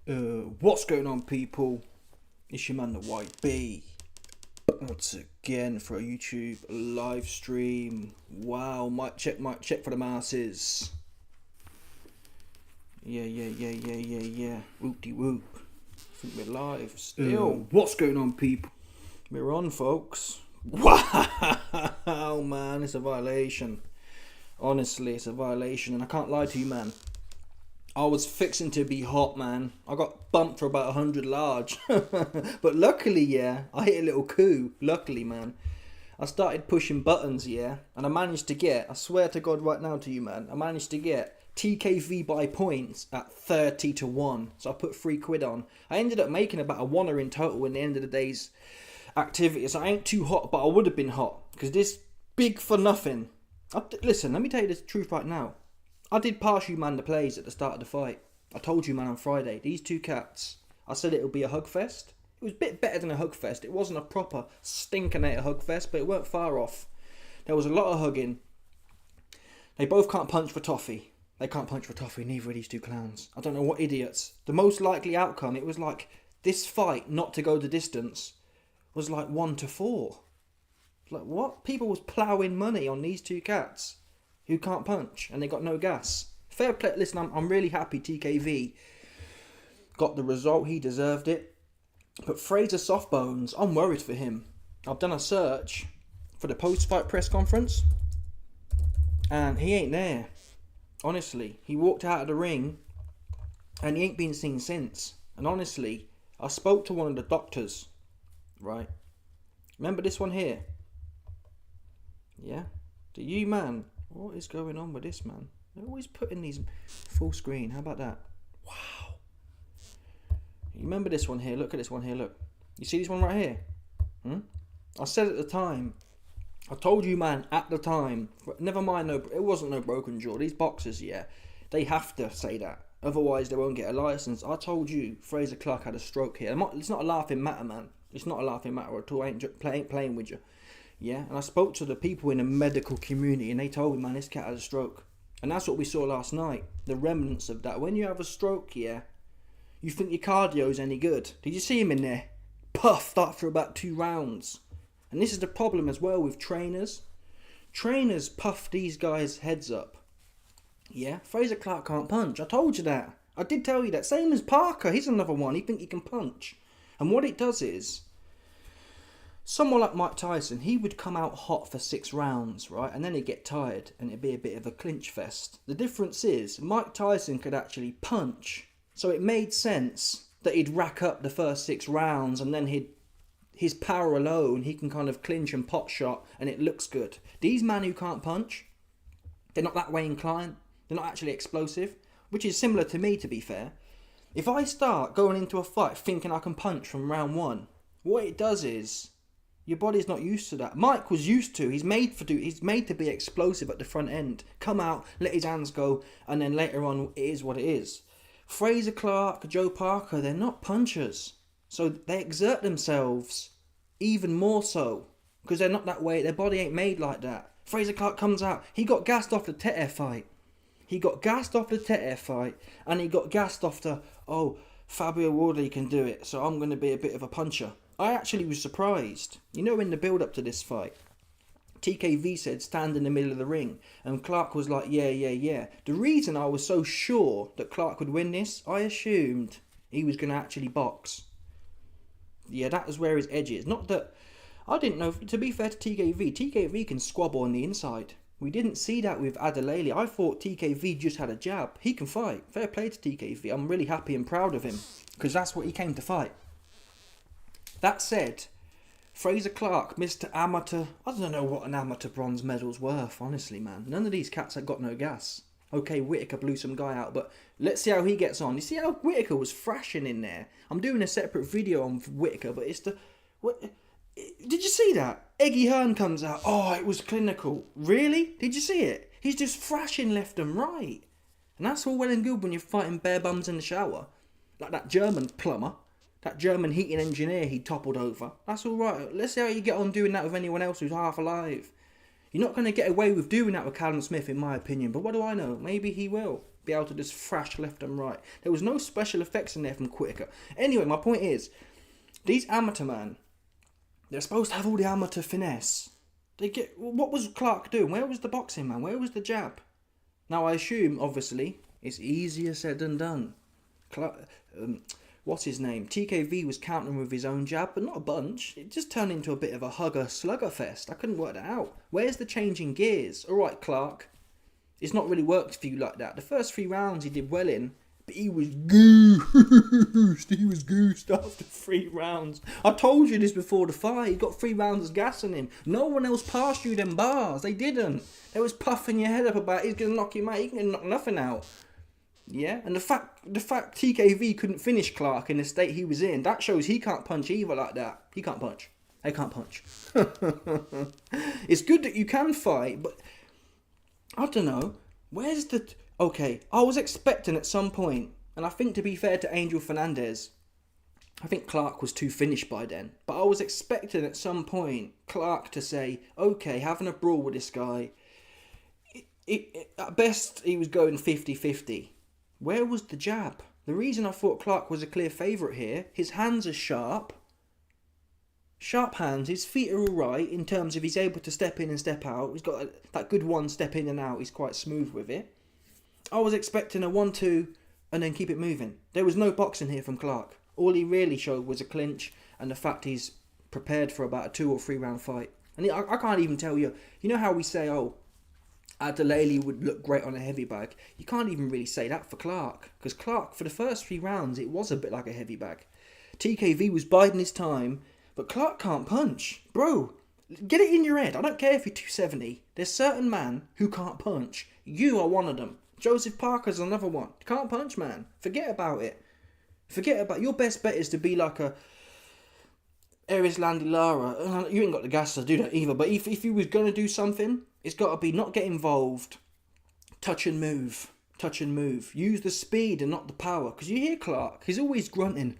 What's going on, people? It's your man, the White Bee, once again for a YouTube live stream. Wow, mic check for the masses. Yeah. Whoop-de-whoop. I think we're live still. What's going on, people? We're on, folks. Wow, man, it's a violation. Honestly, it's a violation, and I can't lie to you, man. I was fixing to be hot, man. I got bumped for about 100 large. But luckily, yeah, I hit a little coup. Luckily, man. I started pushing buttons, yeah. And I managed to get, I swear to God right now to you, man, I managed to get TKV by points at 30-1. So I put £3 on. I ended up making about a $1 in total in the end of the day's activity. So I ain't too hot, but I would have been hot. Because this big for nothing. Listen, let me tell you the truth right now. I did pass you, man, the plays at the start of the fight. I told you, man, on Friday. These two cats, I said it would be a hug fest. It was a bit better than a hug fest. It wasn't a proper stinkinator hug fest, but it weren't far off. There was a lot of hugging. They both can't punch for toffee. They can't punch for toffee, neither of these two clowns. I don't know what idiots. The most likely outcome, it was like this fight not to go the distance was like 1-4. Like, what? People was ploughing money on these two cats who can't punch, and they got no gas. Fair play. Listen, I'm really happy TKV got the result. He deserved it. But Frazer Softbones, I'm worried for him. I've done a search for the post-fight press conference, and he ain't there. Honestly, he walked out of the ring, and he ain't been seen since. And honestly, I spoke to one of the doctors, right? Remember this one here? Yeah? Do you, man? What is going on with this, man? They're always putting these full screen. How about that? Wow. You remember this one here? Look at this one here. Look. You see this one right here? I said at the time. I told you, man, at the time. Never mind, no, it wasn't no broken jaw. These boxers, yeah, they have to say that. Otherwise, they won't get a license. I told you, Frazer Clarke had a stroke here. It's not a laughing matter, man. It's not a laughing matter at all. I ain't playing with you. Yeah, and I spoke to the people in the medical community, and they told me, man, this cat had a stroke. And that's what we saw last night, the remnants of that. When you have a stroke, yeah, you think your cardio's any good. Did you see him in there? Puffed after about 2 rounds. And this is the problem as well with trainers. Trainers puff these guys' heads up. Yeah, Frazer Clarke can't punch. I told you that. I did tell you that. Same as Parker. He's another one. He think he can punch. And what it does is, someone like Mike Tyson, he would come out hot for 6 rounds, right? And then he'd get tired and it'd be a bit of a clinch fest. The difference is, Mike Tyson could actually punch. So it made sense that he'd rack up the first 6 rounds, and then his power alone, he can kind of clinch and pot shot, and it looks good. These men who can't punch, they're not that way inclined. They're not actually explosive, which is similar to me, to be fair. If I start going into a fight thinking I can punch from round 1, what it does is, your body's not used to that. Mike was used to. He's made to be explosive at the front end. Come out, let his hands go, and then later on, it is what it is. Frazer Clarke, Joe Parker, they're not punchers. So they exert themselves even more so. Because they're not that way. Their body ain't made like that. Frazer Clarke comes out. He got gassed off the Tete fight. And he got gassed off the, Fabio Wardley can do it, so I'm going to be a bit of a puncher. I actually was surprised. You know, in the build-up to this fight, TKV said stand in the middle of the ring, and Clarke was like, yeah. The reason I was so sure that Clarke would win this, I assumed he was going to actually box. Yeah, that was where his edge is. Not that, I didn't know, to be fair to TKV can squabble on the inside. We didn't see that with Adelele. I thought TKV just had a jab. He can fight. Fair play to TKV. I'm really happy and proud of him, because that's what he came to fight. That said, Frazer Clarke, Mr. Amateur, I don't know what an amateur bronze medal's worth, honestly, man. None of these cats have got no gas. Okay, Whittaker blew some guy out, but let's see how he gets on. You see how Whittaker was thrashing in there? I'm doing a separate video on Whittaker, but it's the... What? Did you see that? Eggy Hearn comes out. Oh, it was clinical. Really? Did you see it? He's just thrashing left and right. And that's all well and good when you're fighting bare bums in the shower. Like that German plumber. That German heating engineer he toppled over. That's all right. Let's see how you get on doing that with anyone else who's half alive. You're not going to get away with doing that with Callum Smith, in my opinion. But what do I know? Maybe he will be able to just thrash left and right. There was no special effects in there from Whittaker. Anyway, my point is, these amateur man, they're supposed to have all the amateur finesse. What was Clarke doing? Where was the boxing, man? Where was the jab? Now, I assume, obviously, it's easier said than done. What's his name? TKV was countering with his own jab, but not a bunch. It just turned into a bit of a hugger-slugger fest. I couldn't work that out. Where's the change in gears? All right, Clarke. It's not really worked for you like that. The first 3 rounds he did well in, but he was goosed. He was goosed after 3 rounds. I told you this before the fight. He got 3 rounds of gas on him. No one else passed you them bars. They didn't. They was puffing your head up about he's going to knock him out. He can knock nothing out. Yeah, and the fact TKV couldn't finish Clarke in the state he was in, that shows he can't punch either like that. He can't punch. They can't punch. It's good that you can fight, but I don't know. Where's the... Okay, I was expecting at some point, and I think to be fair to Angel Fernandez, I think Clarke was too finished by then, but I was expecting at some point Clarke to say, okay, having a brawl with this guy, at best he was going 50-50. Where was the jab? The reason I thought Clarke was a clear favourite here, his hands are sharp. Sharp hands, his feet are alright in terms of he's able to step in and step out. He's got that good one step in and out, he's quite smooth with it. I was expecting a 1-2 and then keep it moving. There was no boxing here from Clarke. All he really showed was a clinch and the fact he's prepared for about a 2 or 3 round fight. And I can't even tell you, you know how we say, oh, Adelele would look great on a heavy bag. You can't even really say that for Clarke. Because Clarke, for the first 3 rounds, it was a bit like a heavy bag. TKV was biding his time, but Clarke can't punch. Bro, get it in your head. I don't care if you're 270. There's certain man who can't punch. You are one of them. Joseph Parker's another one. Can't punch, man. Forget about it. Your best bet is to be like a Eris Landy Lara. You ain't got the gas to do that either. But if you was going to do something, it's got to be not get involved. Touch and move. Use the speed and not the power. Because you hear Clarke, he's always grunting.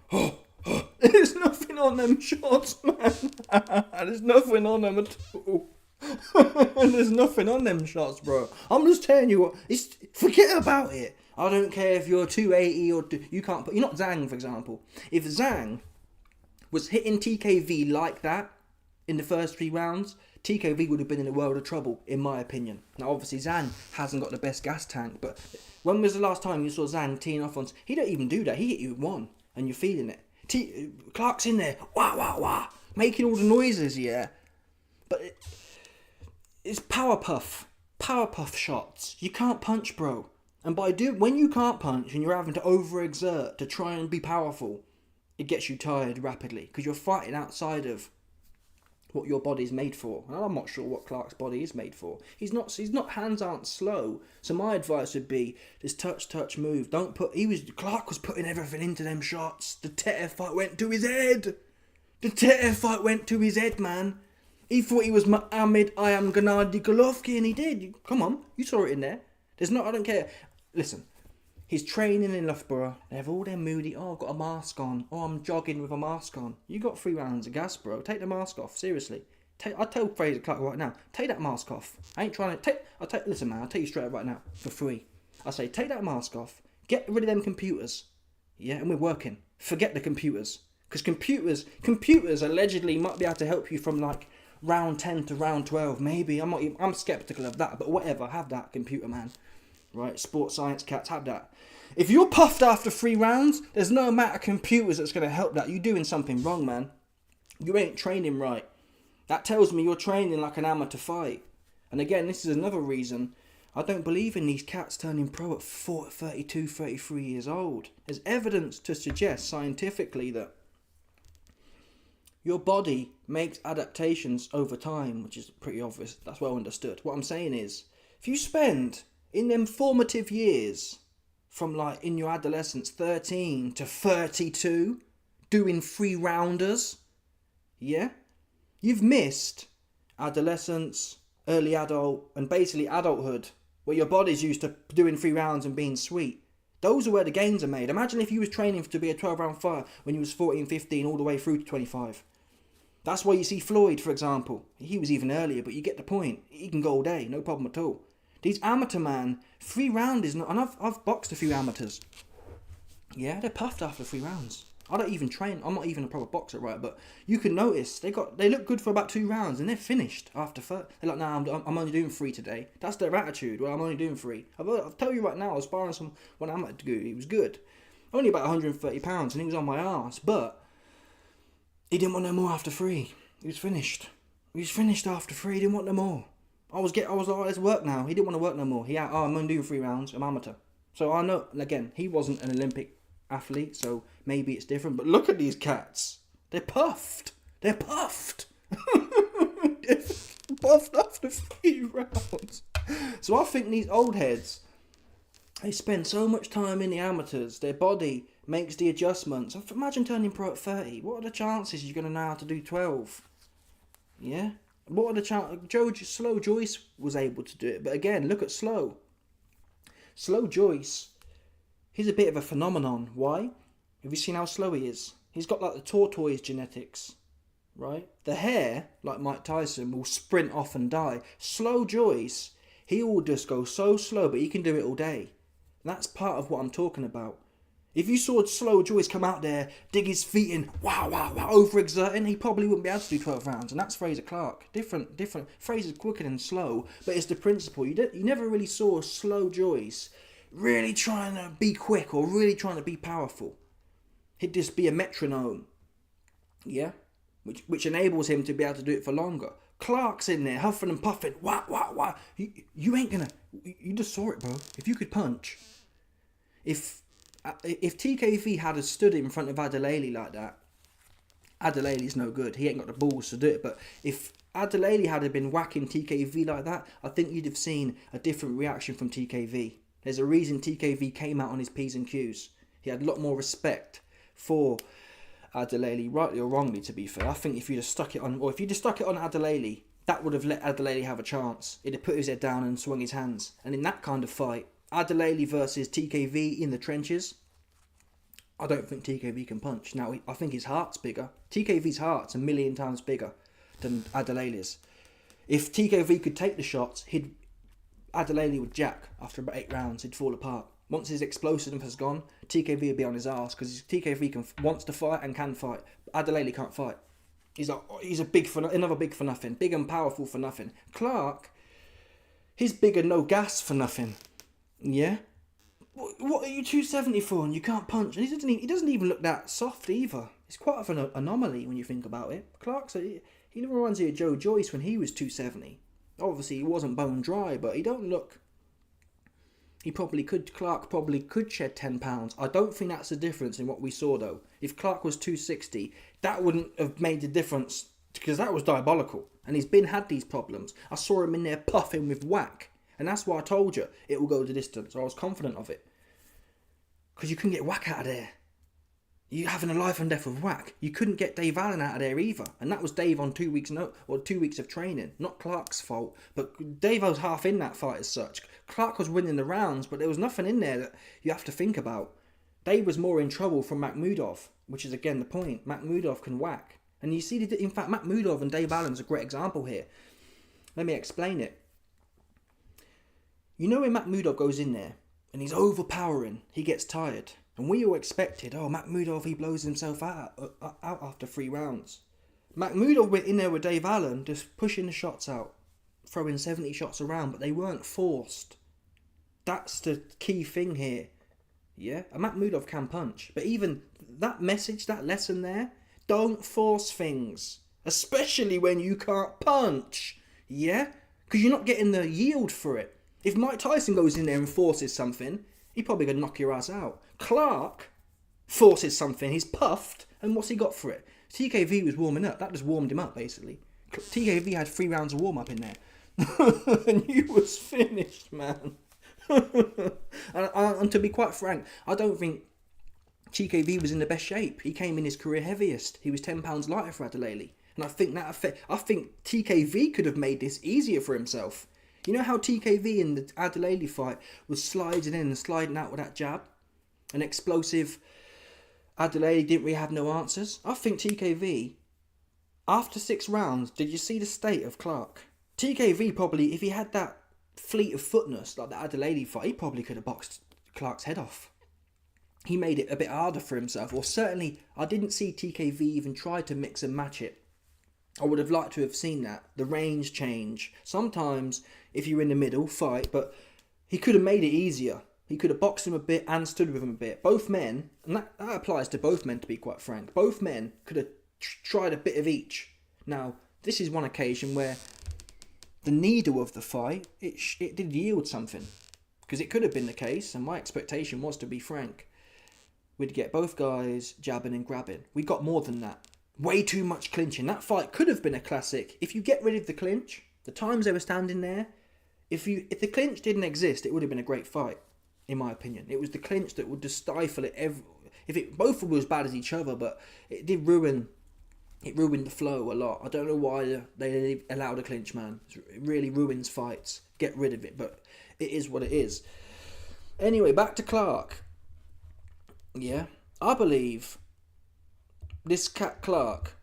There's nothing on them shots, man. There's nothing on them at all. There's nothing on them shots, bro. I'm just telling you what. Forget about it. I don't care if you're 280 or you can't. You're not Zhang, for example. If Zhang was hitting TKV like that in the first 3 rounds, TKV would have been in a world of trouble, in my opinion. Now, obviously, Zhang hasn't got the best gas tank, but when was the last time you saw Zhang teeing off on... He don't even do that. He hit you with 1, and you're feeling it. Clarke's in there, wah, wah, wah, making all the noises, yeah. But it's power puff shots. You can't punch, bro. And when you can't punch and you're having to overexert to try and be powerful, it gets you tired rapidly because you're fighting outside of what your body's made for. And I'm not sure what Clarke's body is made for. Hands aren't slow. So my advice would be just touch, move. Clarke was putting everything into them shots. The TKV fight went to his head. Man. He thought he was Muhammad I am Gennady Golovkin, and he did. Come on, you saw it in there. I don't care. Listen, he's training in Loughborough. They have all their moody, I've got a mask on. I'm jogging with a mask on. You got 3 rounds of gas, bro. Take the mask off, seriously. I tell Frazer Clarke right now, take that mask off. I ain't trying to listen, man, I'll tell you straight up right now, for free. I say, take that mask off. Get rid of them computers. Yeah, and we're working. Forget the computers. Because computers allegedly might be able to help you from like round 10 to round 12, maybe. I'm skeptical of that, but whatever, have that computer, man. Right, sports science cats, have that. If you're puffed after 3 rounds, there's no amount of computers that's going to help that. You're doing something wrong, man. You ain't training right. That tells me you're training like an amateur fight. And again, this is another reason I don't believe in these cats turning pro at 32, 33 years old. There's evidence to suggest scientifically that your body makes adaptations over time, which is pretty obvious. That's well understood. What I'm saying is, if you spend in them formative years, from like in your adolescence, 13 to 32, doing 3 rounders, yeah? You've missed adolescence, early adult, and basically adulthood, where your body's used to doing 3 rounds and being sweet. Those are where the gains are made. Imagine if you was training to be a 12-round fighter when you was 14, 15, all the way through to 25. That's why you see Floyd, for example. He was even earlier, but you get the point. He can go all day, no problem at all. These amateur man, 3 round is not, and I've boxed a few amateurs. Yeah, they're puffed after 3 rounds. I don't even train. I'm not even a proper boxer, right? But you can notice they look good for about 2 rounds, and they're finished after 3. They're like, nah, I'm only doing 3 today. That's their attitude. Well, I'm only doing 3. I'll tell you right now, I was sparring one amateur dude. He was good, only about 130 pounds, and he was on my arse. But he didn't want no more after 3. He was finished. He was finished after 3. He didn't want no more. I was like, let's work now. He didn't want to work no more. I'm only doing 3 rounds. I'm amateur. So I know, again, he wasn't an Olympic athlete, so maybe it's different. But look at these cats. They're puffed. They're puffed. They're puffed after 3 rounds. So I think these old heads, they spend so much time in the amateurs. Their body makes the adjustments. Imagine turning pro at 30. What are the chances you're going to know how to do 12? Yeah? What are the chances? Slow Joyce was able to do it. But again, look at Slow. Slow Joyce, he's a bit of a phenomenon. Why? Have you seen how slow he is? He's got like the tortoise genetics, right? The hare, like Mike Tyson, will sprint off and die. Slow Joyce, he will just go so slow, but he can do it all day. That's part of what I'm talking about. If you saw Slow Joyce come out there, dig his feet in, wow, overexerting, he probably wouldn't be able to do 12 rounds. And that's FRAZER Clarke. Different. FRAZER's quicker than Slow, but it's the principle. You never really saw Slow Joyce really trying to be quick or really trying to be powerful. He'd just be a metronome. Yeah? Which enables him to be able to do it for longer. Clarke's in there, huffing and puffing. Wah. You ain't gonna... You just saw it, bro. If you could punch. If TKV had stood in front of Adelele like that, Adelele's no good. He ain't got the balls to do it. But if Adelele had been whacking TKV like that, I think you'd have seen a different reaction from TKV. There's a reason TKV came out on his P's and Q's. He had a lot more respect for Adelele, rightly or wrongly, to be fair. I think if you'd have stuck it on Adelele, that would have let Adelele have a chance. He'd have put his head down and swung his hands. And in that kind of fight, Adelele versus TKV in the trenches, I don't think TKV can punch. Now, I think his heart's bigger. TKV's heart's 1,000,000 times bigger than Adelele's. If TKV could take the shots, Adelele would jack after about 8 rounds. He'd fall apart. Once his explosiveness has gone, TKV would be on his arse because TKV wants to fight and can fight. Adelele can't fight. He's another big for nothing. Big and powerful for nothing. Clarke, he's big and no gas for nothing. Yeah? What are you 270 for and you can't punch? And he doesn't even look that soft either. It's quite of an anomaly when you think about it. Clarke's he reminds me of Joe Joyce when he was 270. Obviously he wasn't bone dry, but he don't look... Clarke probably could shed 10 pounds. I don't think that's the difference in what we saw though. If Clarke was 260, that wouldn't have made the difference because that was diabolical. And he's had these problems. I saw him in there puffing with whack. And that's why I told you it will go the distance. I was confident of it. Because you couldn't get whack out of there. You having a life and death of whack. You couldn't get Dave Allen out of there either. And that was Dave on 2 weeks 2 weeks of training. Not Clarke's fault. But Dave was half in that fight as such. Clarke was winning the rounds, but there was nothing in there that you have to think about. Dave was more in trouble from Makhmudov, which is again the point. Makhmudov can whack. And you see, in fact, Makhmudov and Dave Allen's a great example here. Let me explain it. You know when Makhmudov goes in there and he's overpowering, he gets tired. And we all expected, Makhmudov, he blows himself out after 3 rounds. Makhmudov went in there with Dave Allen, just pushing the shots out, throwing 70 shots around, but they weren't forced. That's the key thing here. Yeah? And Makhmudov can punch. But even that message, that lesson there, don't force things. Especially when you can't punch. Yeah? Because you're not getting the yield for it. If Mike Tyson goes in there and forces something, he's probably going to knock your ass out. Clarke forces something, he's puffed, and what's he got for it? TKV was warming up. That just warmed him up, basically. TKV had 3 rounds of warm-up in there. And he was finished, man. and to be quite frank, I don't think TKV was in the best shape. He came in his career heaviest. He was 10 pounds lighter for Adelele. And I think TKV could have made this easier for himself. You know how TKV in the Adelele fight was sliding in and sliding out with that jab? An explosive Adelele didn't really have no answers. I think TKV, After 6 rounds, did you see the state of Clarke? TKV probably, if he had that fleet of footness like the Adelaide fight, he probably could have boxed Clarke's head off. He made it a bit harder for himself, or certainly I didn't see TKV even try to mix and match it. I would have liked to have seen that. The range change. Sometimes, if you're in the middle, fight, but he could have made it easier. He could have boxed him a bit and stood with him a bit. Both men, and that applies to both men to be quite frank, both men could have tried a bit of each. Now, this is one occasion where the needle of the fight, it did yield something. Because it could have been the case, and my expectation was, to be frank, we'd get both guys jabbing and grabbing. We got more than that. Way too much clinching. That fight could have been a classic. If you get rid of the clinch, the times they were standing there, if the clinch didn't exist, it would have been a great fight, in my opinion. It was the clinch that would just stifle it. Both were as bad as each other, but it did ruin the flow a lot. I don't know why they allowed a clinch, man. It really ruins fights. Get rid of it, but it is what it is. Anyway, back to Clarke. Yeah, I believe this cat Clarke,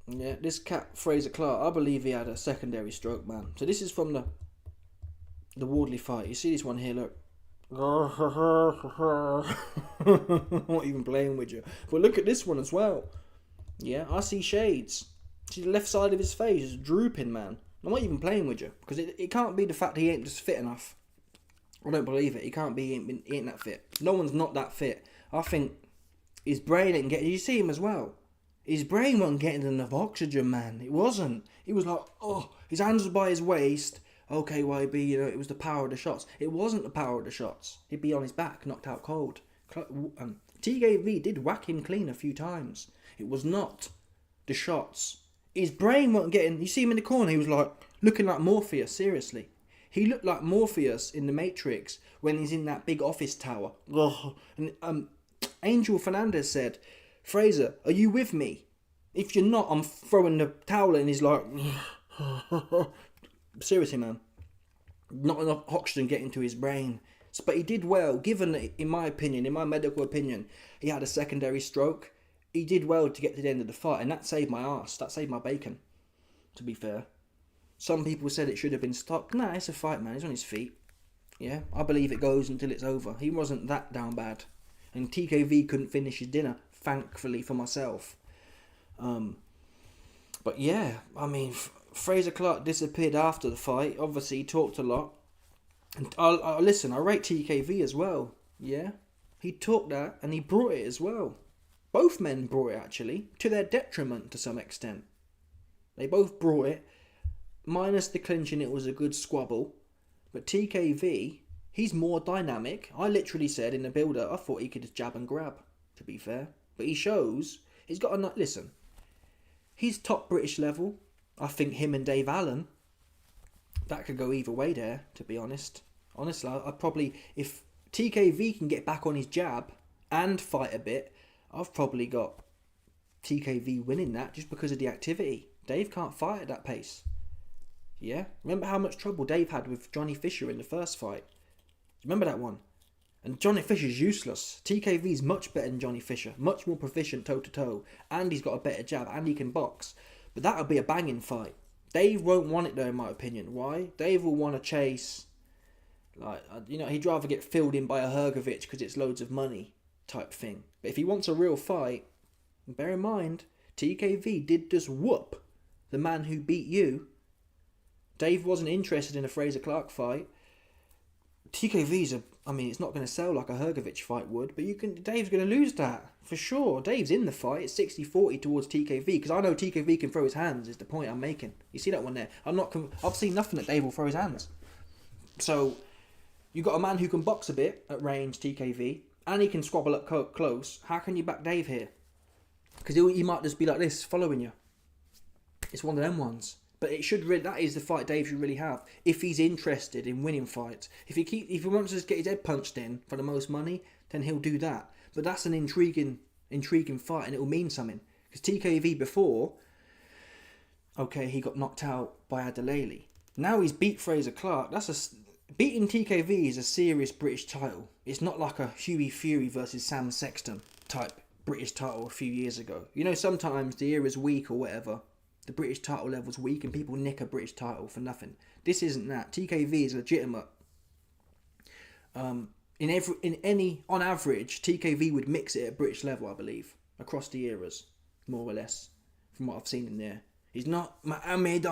this cat FRAZER CLARKE, I believe he had a secondary stroke, man. So this is from the Wardley fight. You see this one here, look. I'm not even playing with you. But look at this one as well. Yeah, I see shades. See the left side of his face is drooping, man. I'm not even playing with you. Because it can't be the fact he ain't just fit enough. I don't believe it. He can't be, he ain't that fit. No one's not that fit. I think his brain ain't getting... You see him as well. His brain wasn't getting enough oxygen, man. It wasn't. He was like, oh, his hands were by his waist. Okay, YB, you know, it was the power of the shots. It wasn't the power of the shots. He'd be on his back, knocked out cold. TKV did whack him clean a few times. It was not the shots. His brain wasn't getting... You see him in the corner, he was like, looking like Morpheus, seriously. He looked like Morpheus in The Matrix when he's in that big office tower. And Angel Fernandez said, Fraser, are you with me? If you're not, I'm throwing the towel in. He's like... Seriously, man. Not enough oxygen getting to his brain. But he did well, given that, in my opinion, in my medical opinion, he had a secondary stroke. He did well to get to the end of the fight, and that saved my arse. That saved my bacon, to be fair. Some people said it should have been stopped. Nah, it's a fight, man. He's on his feet. Yeah, I believe it goes until it's over. He wasn't that down bad. And TKV couldn't finish his dinner, thankfully for myself. But yeah, I mean, FRAZER CLARKE disappeared after the fight. Obviously, he talked a lot. And listen, I rate TKV as well. Yeah, he talked that and he brought it as well. Both men brought it, actually, to their detriment to some extent. They both brought it. Minus the clinching, it was a good squabble. But TKV, he's more dynamic. I literally said in the build-up, I thought he could just jab and grab, to be fair. But he shows, he's got a... Listen, he's top British level. I think him and Dave Allen, that could go either way there, to be honest. Honestly, I'd probably... If TKV can get back on his jab and fight a bit, I've probably got TKV winning that just because of the activity. Dave can't fight at that pace. Yeah? Remember how much trouble Dave had with Johnny Fisher in the first fight? Remember that one? And Johnny Fisher's useless. TKV's much better than Johnny Fisher. Much more proficient toe-to-toe. And he's got a better jab. And he can box. But that'll be a banging fight. Dave won't want it though, in my opinion. Why? Dave will want to chase... Like, you know, he'd rather get filled in by a Hrgovic because it's loads of money type thing. But if he wants a real fight, bear in mind, TKV did just whoop the man who beat you. Dave wasn't interested in a FRAZER CLARKE fight. TKV's it's not going to sell like a Hrgovic fight would, but Dave's going to lose that, for sure. Dave's in the fight. It's 60-40 towards TKV, because I know TKV can throw his hands, is the point I'm making. You see that one there? I've seen nothing that Dave will throw his hands. So, you got a man who can box a bit at range, TKV, and he can squabble up close. How can you back Dave here? Because he might just be like this, following you. It's one of them ones. But that is the fight Dave should really have if he's interested in winning fights. If he wants to just get his head punched in for the most money, then he'll do that. But that's an intriguing fight, and it will mean something. Because TKV before, okay, he got knocked out by Adelaide. Now he's beat FRAZER CLARKE. Beating TKV is a serious British title. It's not like a Hughie Fury versus Sam Sexton type British title a few years ago. You know, sometimes the era's weak or whatever. the British title level's weak and people nick a British title for nothing. This isn't that. TKV is legitimate. On average, TKV would mix it at British level, I believe, across the eras, more or less, from what I've seen in there. He's not Muhammad,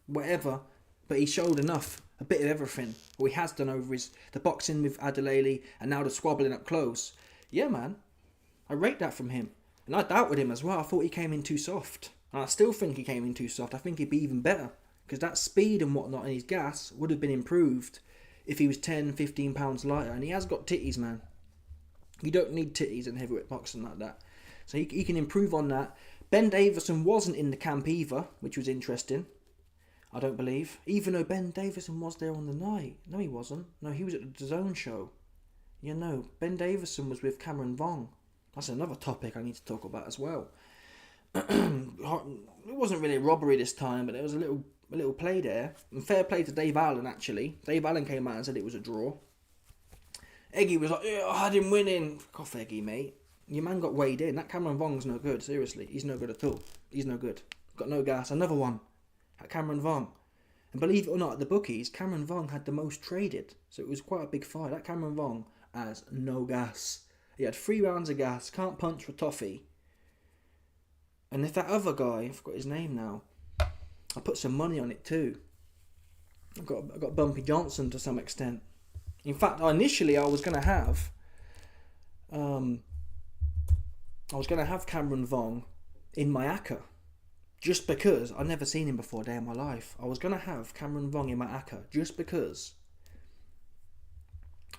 whatever, but he showed enough, a bit of everything. Or he has done over the boxing with Adelele and now the squabbling up close. Yeah, man, I rate that from him. And I doubted him as well. I thought he came in too soft. And I still think he came in too soft. I think he'd be even better. Because that speed and whatnot and his gas would have been improved if he was 10, 15 pounds lighter. And he has got titties, man. You don't need titties in heavyweight boxing like that. So he can improve on that. Ben Davison wasn't in the camp either, which was interesting. I don't believe. Even though Ben Davison was there on the night. No, he wasn't. No, he was at the DAZN show. Yeah, no. Ben Davison was with Cameron Vong. That's another topic I need to talk about as well. It wasn't really a robbery this time, but there was a little play there. And fair play to Dave Allen, actually. Dave Allen came out and said it was a draw. Eggy was like, yeah, I had him winning. Fuck off, Eggy, mate. Your man got weighed in. That Cameron Vong's no good, seriously. He's no good at all. He's no good. Got no gas. Another one. At Cameron Vong. And believe it or not, at the bookies, Cameron Vong had the most traded. So it was quite a big fight. That Cameron Vong has no gas. He had 3 rounds of gas. Can't punch for toffee. And if that other guy, I forgot his name now, I put some money on it too. I got Bumpy Johnson to some extent. In fact, initially I was going to have Cameron Vong in my ACCA. Just because I'd never seen him before a day in my life. I was going to have Cameron Vong in my ACCA just because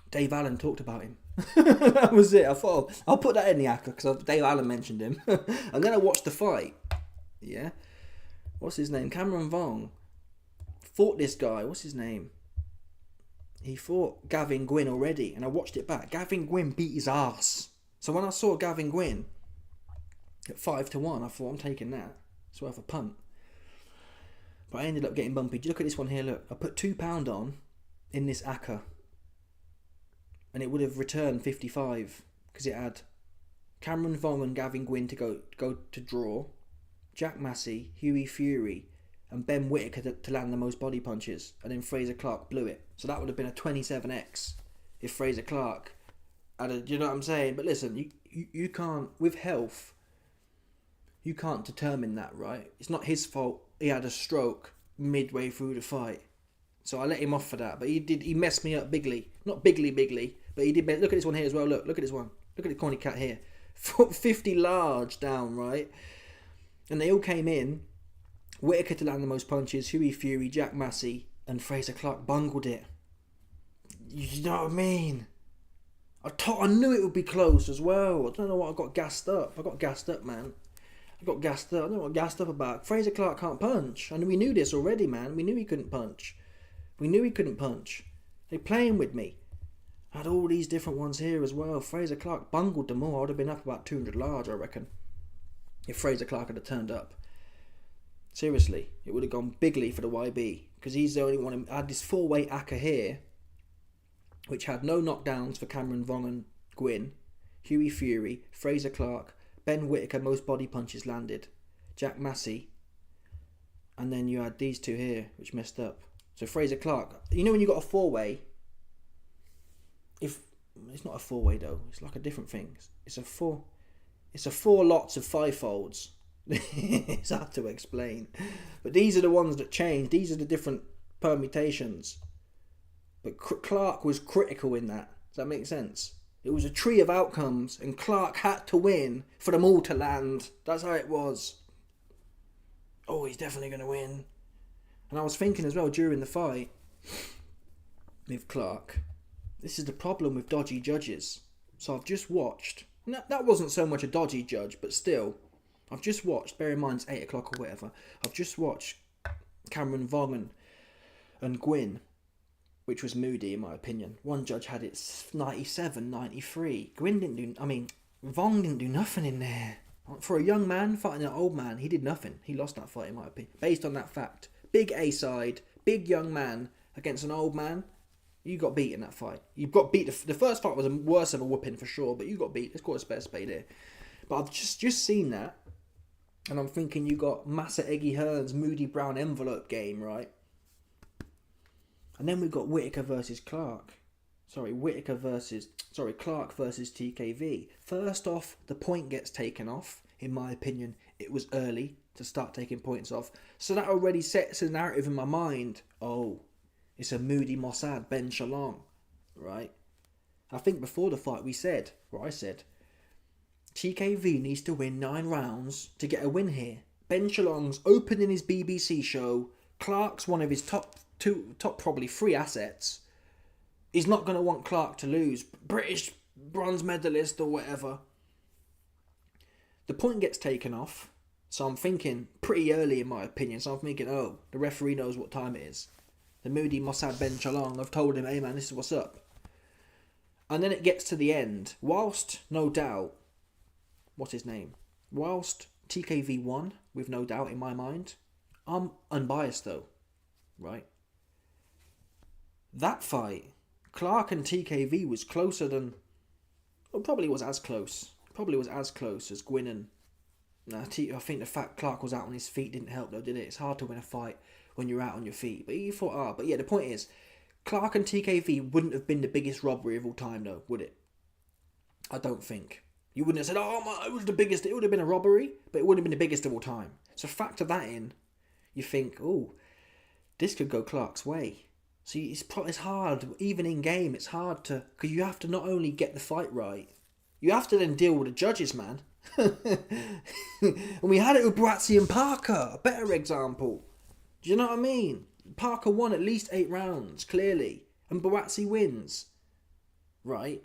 Dave Allen talked about him. That was it. I thought, I'll put that in the ACCA because Dave Allen mentioned him. And then I watched the fight. Yeah. What's his name? Cameron Vong fought this guy. What's his name? He fought Gavin Gwynn already. And I watched it back. Gavin Gwynn beat his ass. So when I saw Gavin Gwynn at 5-1, I thought, I'm taking that. It's worth a punt. But I ended up getting bumpy. Look at this one here. Look. I put £2 on in this ACCA. And it would have returned 55 because it had Cameron Vong and Gavin Gwynn to go to draw, Jack Massey, Hughie Fury, and Ben Whittaker to land the most body punches, and then Frazer Clarke blew it. So that would have been a 27x if Frazer Clarke had a, you know what I'm saying? But listen, you can't, with health, you can't determine that, right? It's not his fault he had a stroke midway through the fight. So I let him off for that. But he messed me up bigly. Not bigly, but he did. Look at this one here as well. Look at this one. Look at the corny cat here. 50 large down, right? And they all came in. Whittaker to land the most punches. Hughie Fury, Jack Massey, and Frazer Clarke bungled it. You know what I mean? I knew it would be close as well. I don't know what I got gassed up. I got gassed up, man. I don't know what I gassed up about. Frazer Clarke can't punch. And we knew this already, man. We knew he couldn't punch. They're playing with me. I had all these different ones here as well. Frazer Clarke bungled them all. I would have been up about 200 large, I reckon, if Frazer Clarke had turned up. Seriously, it would have gone bigly for the YB. Because he's the only one. I had this 4-way ACCA here, which had no knockdowns for Cameron Vong and Gwynn, Hughie Fury, Frazer Clarke, Ben Whittaker, most body punches landed, Jack Massey, and then you had these two here, which messed up. So Frazer Clarke, you know when you got a 4-way, if it's not a 4-way though, it's like a different thing. It's a 4 lots of 5 folds. It's hard to explain. But these are the ones that change. These are the different permutations. But Clarke was critical in that. Does that make sense? It was a tree of outcomes and Clarke had to win for them all to land. That's how it was. Oh, he's definitely going to win. And I was thinking as well during the fight with Clarke, this is the problem with dodgy judges. So I've just watched, that wasn't so much a dodgy judge, but still, I've just watched, bear in mind it's 8 o'clock or whatever, I've just watched Cameron Vong and Gwynn, which was moody in my opinion. One judge had it 97, 93. Vong didn't do nothing in there. For a young man fighting an old man, he did nothing. He lost that fight in my opinion, based on that fact. Big A side, big young man against an old man. You got beat in that fight. You got beat. The first fight was worse of a whooping for sure, but you got beat. Let's call it a spade here. But I've just seen that, And I'm thinking you got Massa Eggy Hearn's Moody Brown envelope game, right? And then we've got Whitaker versus Clarke. Clarke versus TKV. First off, the point gets taken off. In my opinion, it was early to start taking points off. So that already sets a narrative in my mind. Oh, it's a Moody Mossad, Ben Shalom, right? I think before the fight I said, TKV needs to win 9 rounds to get a win here. Ben Shalom's opening his BBC show. Clarke's one of his top probably 3 assets. He's not going to want Clarke to lose. British bronze medalist or whatever. The point gets taken off. So I'm thinking pretty early in my opinion. So I'm thinking, oh, the referee knows what time it is. The Moody Mossad Ben Shalom, I've told him, hey man, this is what's up. And then it gets to the end. Whilst, no doubt, whilst TKV won, with no doubt in my mind, I'm unbiased though, right? That fight, Clarke and TKV was closer than... Well, probably was as close. Probably was as close as Gwyn and... I think the fact Clarke was out on his feet didn't help though, did it? It's hard to win a fight when you're out on your feet. But you thought, but yeah, the point is, Clarke and TKV wouldn't have been the biggest robbery of all time though, would it? I don't think. You wouldn't have said, it was the biggest. It would have been a robbery, but it wouldn't have been the biggest of all time. So factor that in. You think, this could go Clarke's way. So it's hard, even in game, it's hard to... Because you have to not only get the fight right, you have to then deal with the judges, man. And we had it with Buatsi and Parker, a better example. Do you know what I mean? Parker won at least 8 rounds, clearly. And Buatsi wins. Right?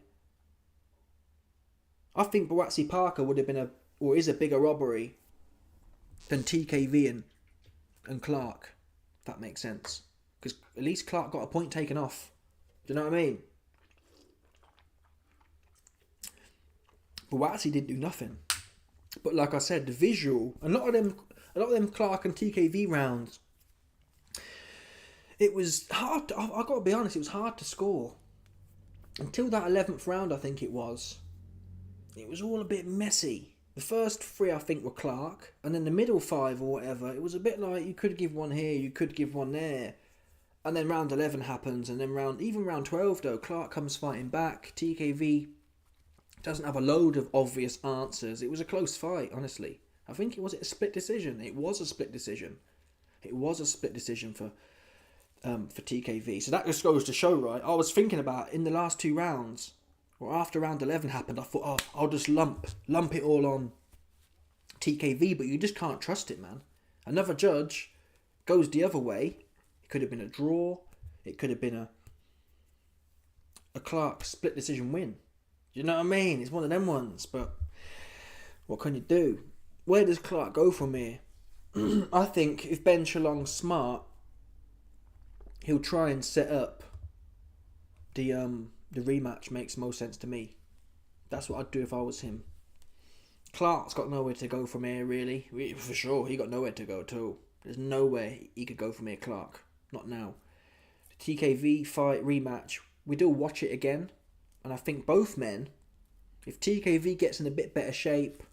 I think Buatsi Parker would have been is a bigger robbery than TKV and Clarke. If that makes sense. Because at least Clarke got a point taken off. Do you know what I mean? Buatsi didn't do nothing. But like I said, the visual, a lot of them Clarke and TKV rounds, it was hard. I've got to be honest, it was hard to score until that 11th round. I think it was all a bit messy. The first 3 I think were Clarke, and then the middle 5 or whatever, it was a bit like you could give one here, you could give one there, and then round 11 happens, and then round 12 though, Clarke comes fighting back. TKV doesn't have a load of obvious answers. It was a close fight, honestly. I think it was a split decision. It was a split decision. It was a split decision for TKV. So that just goes to show, right? I was thinking about in the last 2 rounds, or after round 11 happened, I thought, I'll just lump it all on TKV, but you just can't trust it, man. Another judge goes the other way. It could have been a draw. It could have been a Clarke split decision win. You know what I mean? It's one of them ones, but what can you do? Where does Clarke go from here? I think if Ben Shalom's smart, he'll try and set up the rematch. Makes most sense to me. That's what I'd do if I was him. Clarke's got nowhere to go from here, really. For sure, he got nowhere to go at all. There's nowhere he could go from here, Clarke. Not now. The TKV fight rematch, we'd all watch it again. And I think both men, if TKV gets in a bit better shape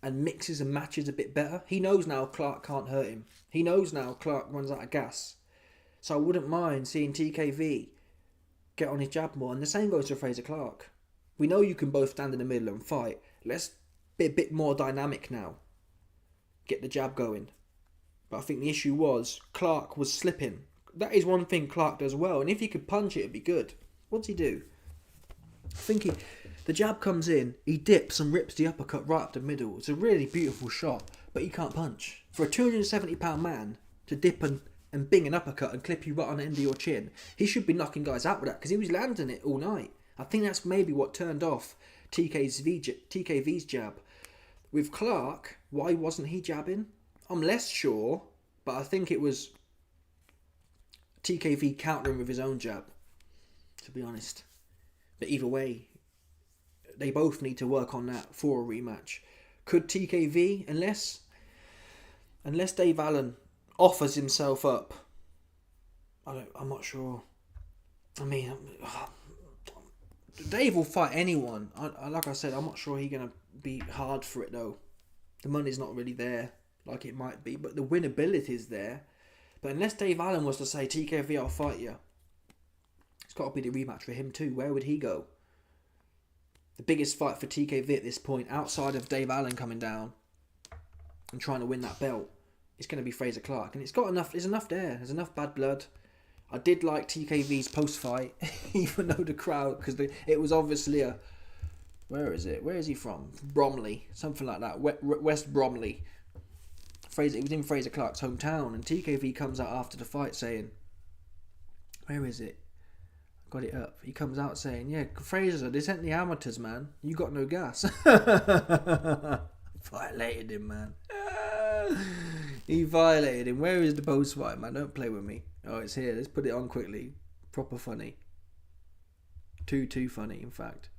and mixes and matches a bit better, he knows now Clarke can't hurt him. He knows now Clarke runs out of gas. So I wouldn't mind seeing TKV get on his jab more. And the same goes to FRAZER CLARKE. We know you can both stand in the middle and fight. Let's be a bit more dynamic now. Get the jab going. But I think the issue was Clarke was slipping. That is one thing Clarke does well. And if he could punch it, it'd be good. What's he do? I think the jab comes in, he dips and rips the uppercut right up the middle. It's a really beautiful shot, but he can't punch. For a 270-pound man to dip and bing an uppercut and clip you right on the end of your chin, he should be knocking guys out with that because he was landing it all night. I think that's maybe what turned off TKV's jab. With Clarke, why wasn't he jabbing? I'm less sure, but I think it was TKV countering with his own jab, to be honest. But either way, they both need to work on that for a rematch. Could TKV, unless Dave Allen offers himself up, I'm not sure. I mean, Dave will fight anyone. Like I said, I'm not sure he's going to be hard for it though. The money's not really there. like it might be, but the winnability is there. But unless Dave Allen was to say, TKV, I'll fight you, it's got to be the rematch for him too. Where would he go? The biggest fight for TKV at this point, outside of Dave Allen coming down and trying to win that belt, it's going to be FRAZER CLARKE. And it's got enough, there's enough there. There's enough bad blood. I did like TKV's post-fight, even though the crowd, because it was obviously a, where is it? Where is he from? Bromley, something like that. West Bromley. It was in FRAZER CLARKE's hometown, and TKV comes out after the fight saying, where is it? I got it up. He comes out saying, yeah, Fraser, this ain't the amateurs, man. You got no gas. Violated him, man. He violated him. Where is the post fight, man? Don't play with me. Oh, it's here. Let's put it on quickly. Proper funny. Too funny, in fact.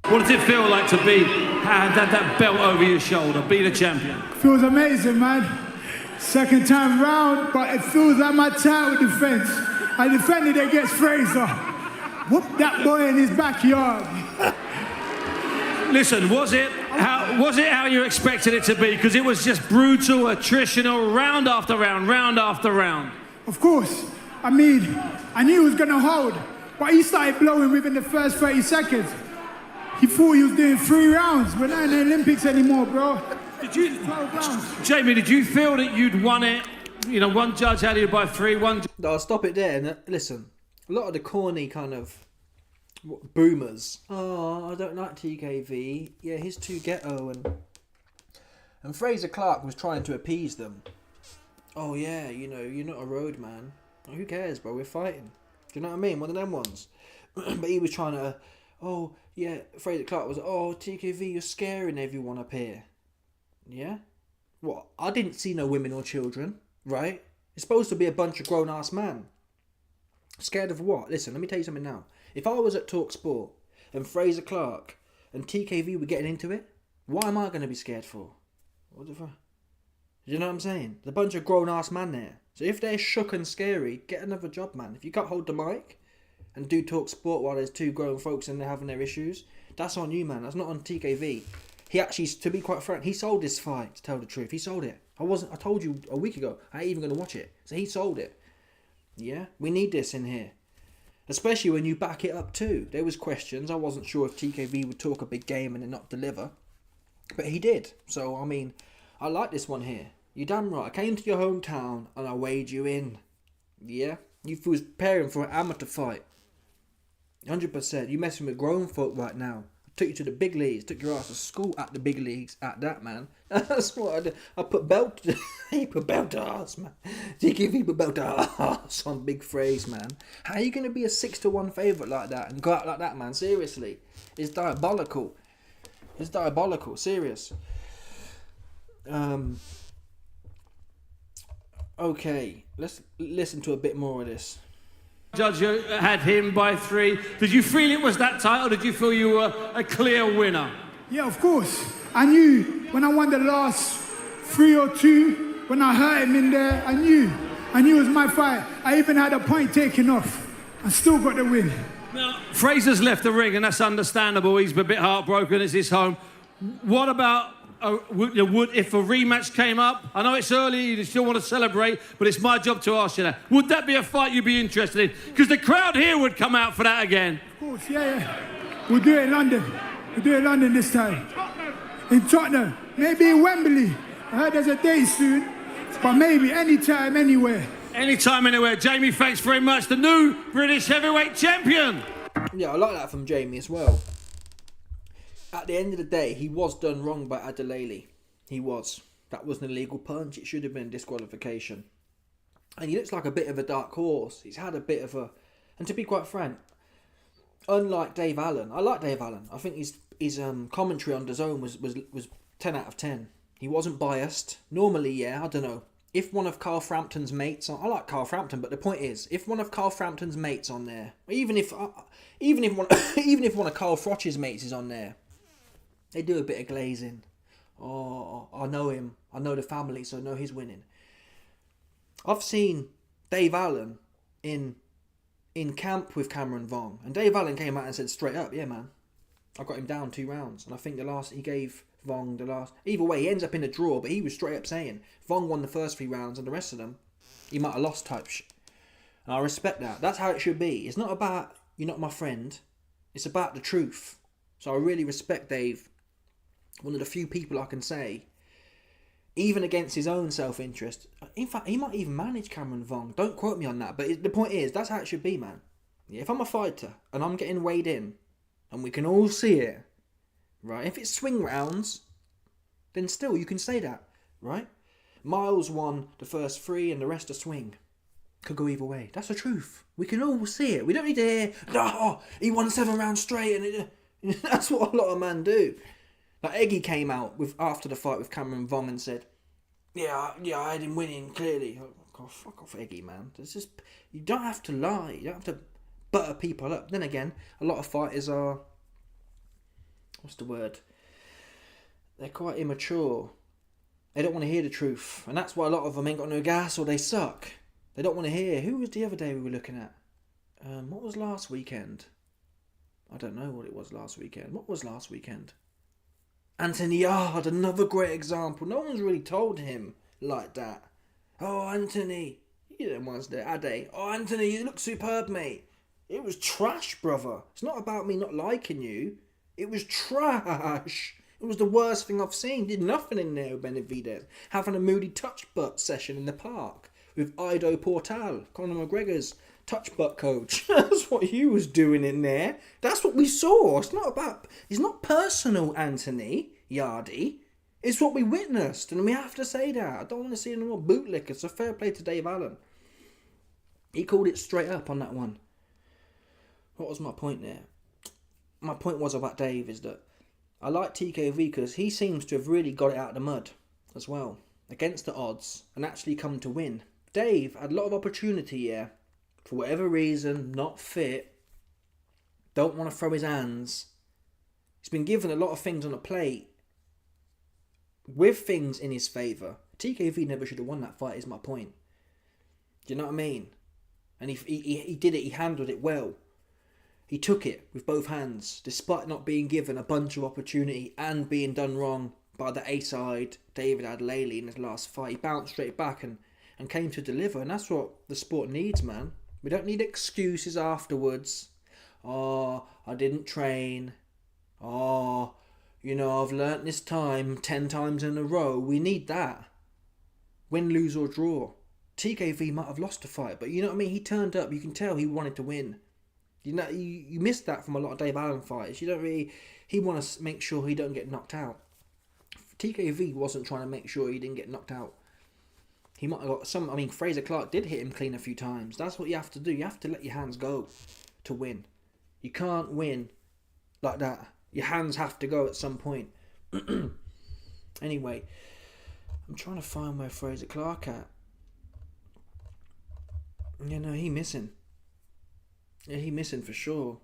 What does it feel like to be have that belt over your shoulder, be the champion? Feels amazing, man. Second time round, but it feels like my title defense. I defended against Fraser. Whoop that boy in his backyard. Listen, was it how you expected it to be? Because it was just brutal, attritional, round after round, round after round. Of course. I mean, I knew he was gonna hold, but he started blowing within the first 30 seconds. He thought he was doing 3 rounds. We're not in the Olympics anymore, bro. Jamie, did you feel that you'd won it? You know, one judge had you by 3, one... No, I'll stop it there. And listen, a lot of the corny kind of boomers. Oh, I don't like TKV. Yeah, he's too ghetto. And FRAZER CLARKE was trying to appease them. Oh, yeah, you know, you're not a road man. Oh, who cares, bro? We're fighting. Do you know what I mean? One of them ones. But he was trying to... Oh, yeah, FRAZER CLARKE was, oh, TKV, you're scaring everyone up here. Yeah? What? I didn't see no women or children, right? It's supposed to be a bunch of grown-ass men. Scared of what? Listen, let me tell you something now. If I was at TalkSport and FRAZER CLARKE and TKV were getting into it, what am I going to be scared for? What the fuck? You know what I'm saying? There's a bunch of grown-ass men there. So if they're shook and scary, get another job, man. If you can't hold the mic and do TalkSport while there's 2 grown folks in there having their issues, that's on you, man. That's not on TKV. He actually, to be quite frank, he sold this fight, to tell the truth. He sold it. I told you a week ago, I ain't even going to watch it. So he sold it. Yeah? We need this in here. Especially when you back it up too. There was questions. I wasn't sure if TKV would talk a big game and then not deliver. But he did. So, I mean, I like this one here. You're damn right. I came to your hometown and I weighed you in. Yeah? You was preparing for an amateur fight. 100%. You messing with grown folk right now. I took you to the big leagues. Took your ass to school at the big leagues. At that, man. That's what I did. I put belt. He put belt to ass, man. TKV put belt to ass on big phrase, man. How are you going to be a 6-1 favourite like that and go out like that, man? Seriously. It's diabolical. It's diabolical. Serious. Okay. Let's listen to a bit more of this. Judge had him by 3. Did you feel it was that tight, or did you feel you were a clear winner? Yeah, of course. I knew when I won the last 3 or 2, when I hurt him in there, I knew it was my fight. I even had a point taken off. I still got the win. Now, Fraser's left the ring, and that's understandable. He's a bit heartbroken. It's his home. What about if a rematch came up? I know it's early, you still want to celebrate, but it's my job to ask you that. Would that be a fight you'd be interested in? Because the crowd here would come out for that again. Of course, yeah. We'll do it in London. We'll do it in London this time. In Tottenham. Maybe in Wembley. I heard there's a date soon. But maybe anytime, anywhere. Anytime, anywhere. Jamie, thanks very much. The new British heavyweight champion. Yeah, I like that from Jamie as well. At the end of the day, he was done wrong by Adelele. He was. That was an illegal punch. It should have been disqualification. And he looks like a bit of a dark horse. He's had a bit of a... And to be quite frank, unlike Dave Allen, I like Dave Allen. I think his commentary on DAZN was 10 out of 10. He wasn't biased. Normally, yeah, I don't know. If one of Carl Frampton's mates... I like Carl Frampton, but the point is, if one of Carl Frampton's mates on there, even if one of Carl Froch's mates is on there, they do a bit of glazing. Oh, I know him. I know the family, so I know he's winning. I've seen Dave Allen in camp with Cameron Vong. And Dave Allen came out and said straight up, yeah, man, I got him down 2 rounds. And I think the last he gave Vong the last. Either way, he ends up in a draw, but he was straight up saying Vong won the first 3 rounds and the rest of them, he might have lost type shit. And I respect that. That's how it should be. It's not about, you're not my friend. It's about the truth. So I really respect Dave. One of the few people I can say, even against his own self-interest. In fact, he might even manage Cameron Vong. Don't quote me on that. But the point is, that's how it should be, man. Yeah, if I'm a fighter and I'm getting weighed in, and we can all see it, right? If it's swing rounds, then still you can say that, right? Miles won the first 3 and the rest are swing. Could go either way. That's the truth. We can all see it. We don't need to hear, oh, he won 7 rounds straight. And that's what a lot of men do. Like Eggy came out after the fight with Cameron Vong and said, yeah, I had him winning clearly. Oh, fuck off, Eggy, man. You don't have to lie. You don't have to butter people up. Then again, a lot of fighters are, what's the word? They're quite immature. They don't want to hear the truth. And that's why a lot of them ain't got no gas or they suck. They don't want to hear. Who was the other day we were looking at? What was last weekend? I don't know what it was last weekend. What was last weekend? Anthony Yard, another great example. No one's really told him like that. Oh, Anthony. You know, one's there. Ade. Oh, Anthony, you look superb, mate. It was trash, brother. It's not about me not liking you. It was trash. It was the worst thing I've seen. Did nothing in there with Benavidez. Having a moody touch butt session in the park with Ido Portal, Conor McGregor's touch butt coach. That's what he was doing in there. That's what we saw. It's not personal, Anthony Yardy. It's what we witnessed, and we have to say that. I don't want to see any more bootlickers, so fair play to Dave Allen. He called it straight up on that one. What was my point there? My point was about Dave is that I like TKV because he seems to have really got it out of the mud as well, against the odds, and actually come to win. Dave had a lot of opportunity here. For whatever reason, not fit, don't want to throw his hands. He's been given a lot of things on a plate with things in his favour. TKV never should have won that fight, is my point. Do you know what I mean? And he did it, he handled it well. He took it with both hands, despite not being given a bunch of opportunity and being done wrong by the A-side David Adelele in his last fight. He bounced straight back and came to deliver, and that's what the sport needs, man. We don't need excuses afterwards. Oh, I didn't train. Oh, I've learnt this time 10 times in a row. We need that. Win, lose or draw. TKV might have lost the fight, but you know what I mean? He turned up. You can tell he wanted to win. You missed that from a lot of Dave Allen fights. He wants to make sure he don't get knocked out. TKV wasn't trying to make sure he didn't get knocked out. He might have got some. I mean, Frazer Clarke did hit him clean a few times. That's what you have to do. You have to let your hands go to win. You can't win like that. Your hands have to go at some point. Anyway, I'm trying to find where Frazer Clarke at. He missing. Yeah, he missing for sure.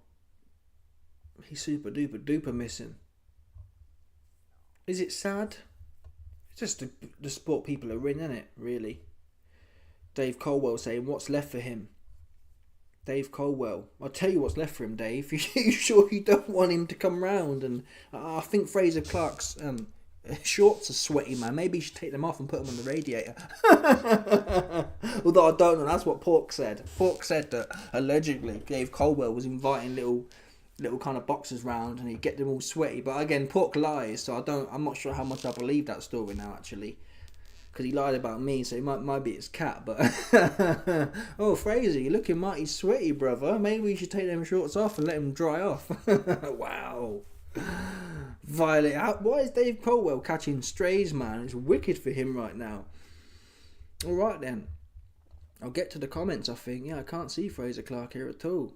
He's super duper duper missing. Is it sad? It's just the sport people are in, isn't it, really? Dave Colwell saying, what's left for him? Dave Colwell. I'll tell you what's left for him, Dave. You sure you don't want him to come round? And I think Frazer Clarke's shorts are sweaty, man. Maybe you should take them off and put them on the radiator. Although I don't know. That's what Pork said. Pork said that allegedly Dave Colwell was inviting little kind of boxers round and he'd get them all sweaty. But again, Pork lies, so I'm not sure how much I believe that story now, actually. Because he lied about me, so it might be his cat, but... Oh, Frazer, you're looking mighty sweaty, brother. Maybe you should take them shorts off and let them dry off. Wow. Violet, why is Dave Colwell catching strays, man? It's wicked for him right now. Alright then. I'll get to the comments, I think. Yeah, I can't see Frazer Clarke here at all.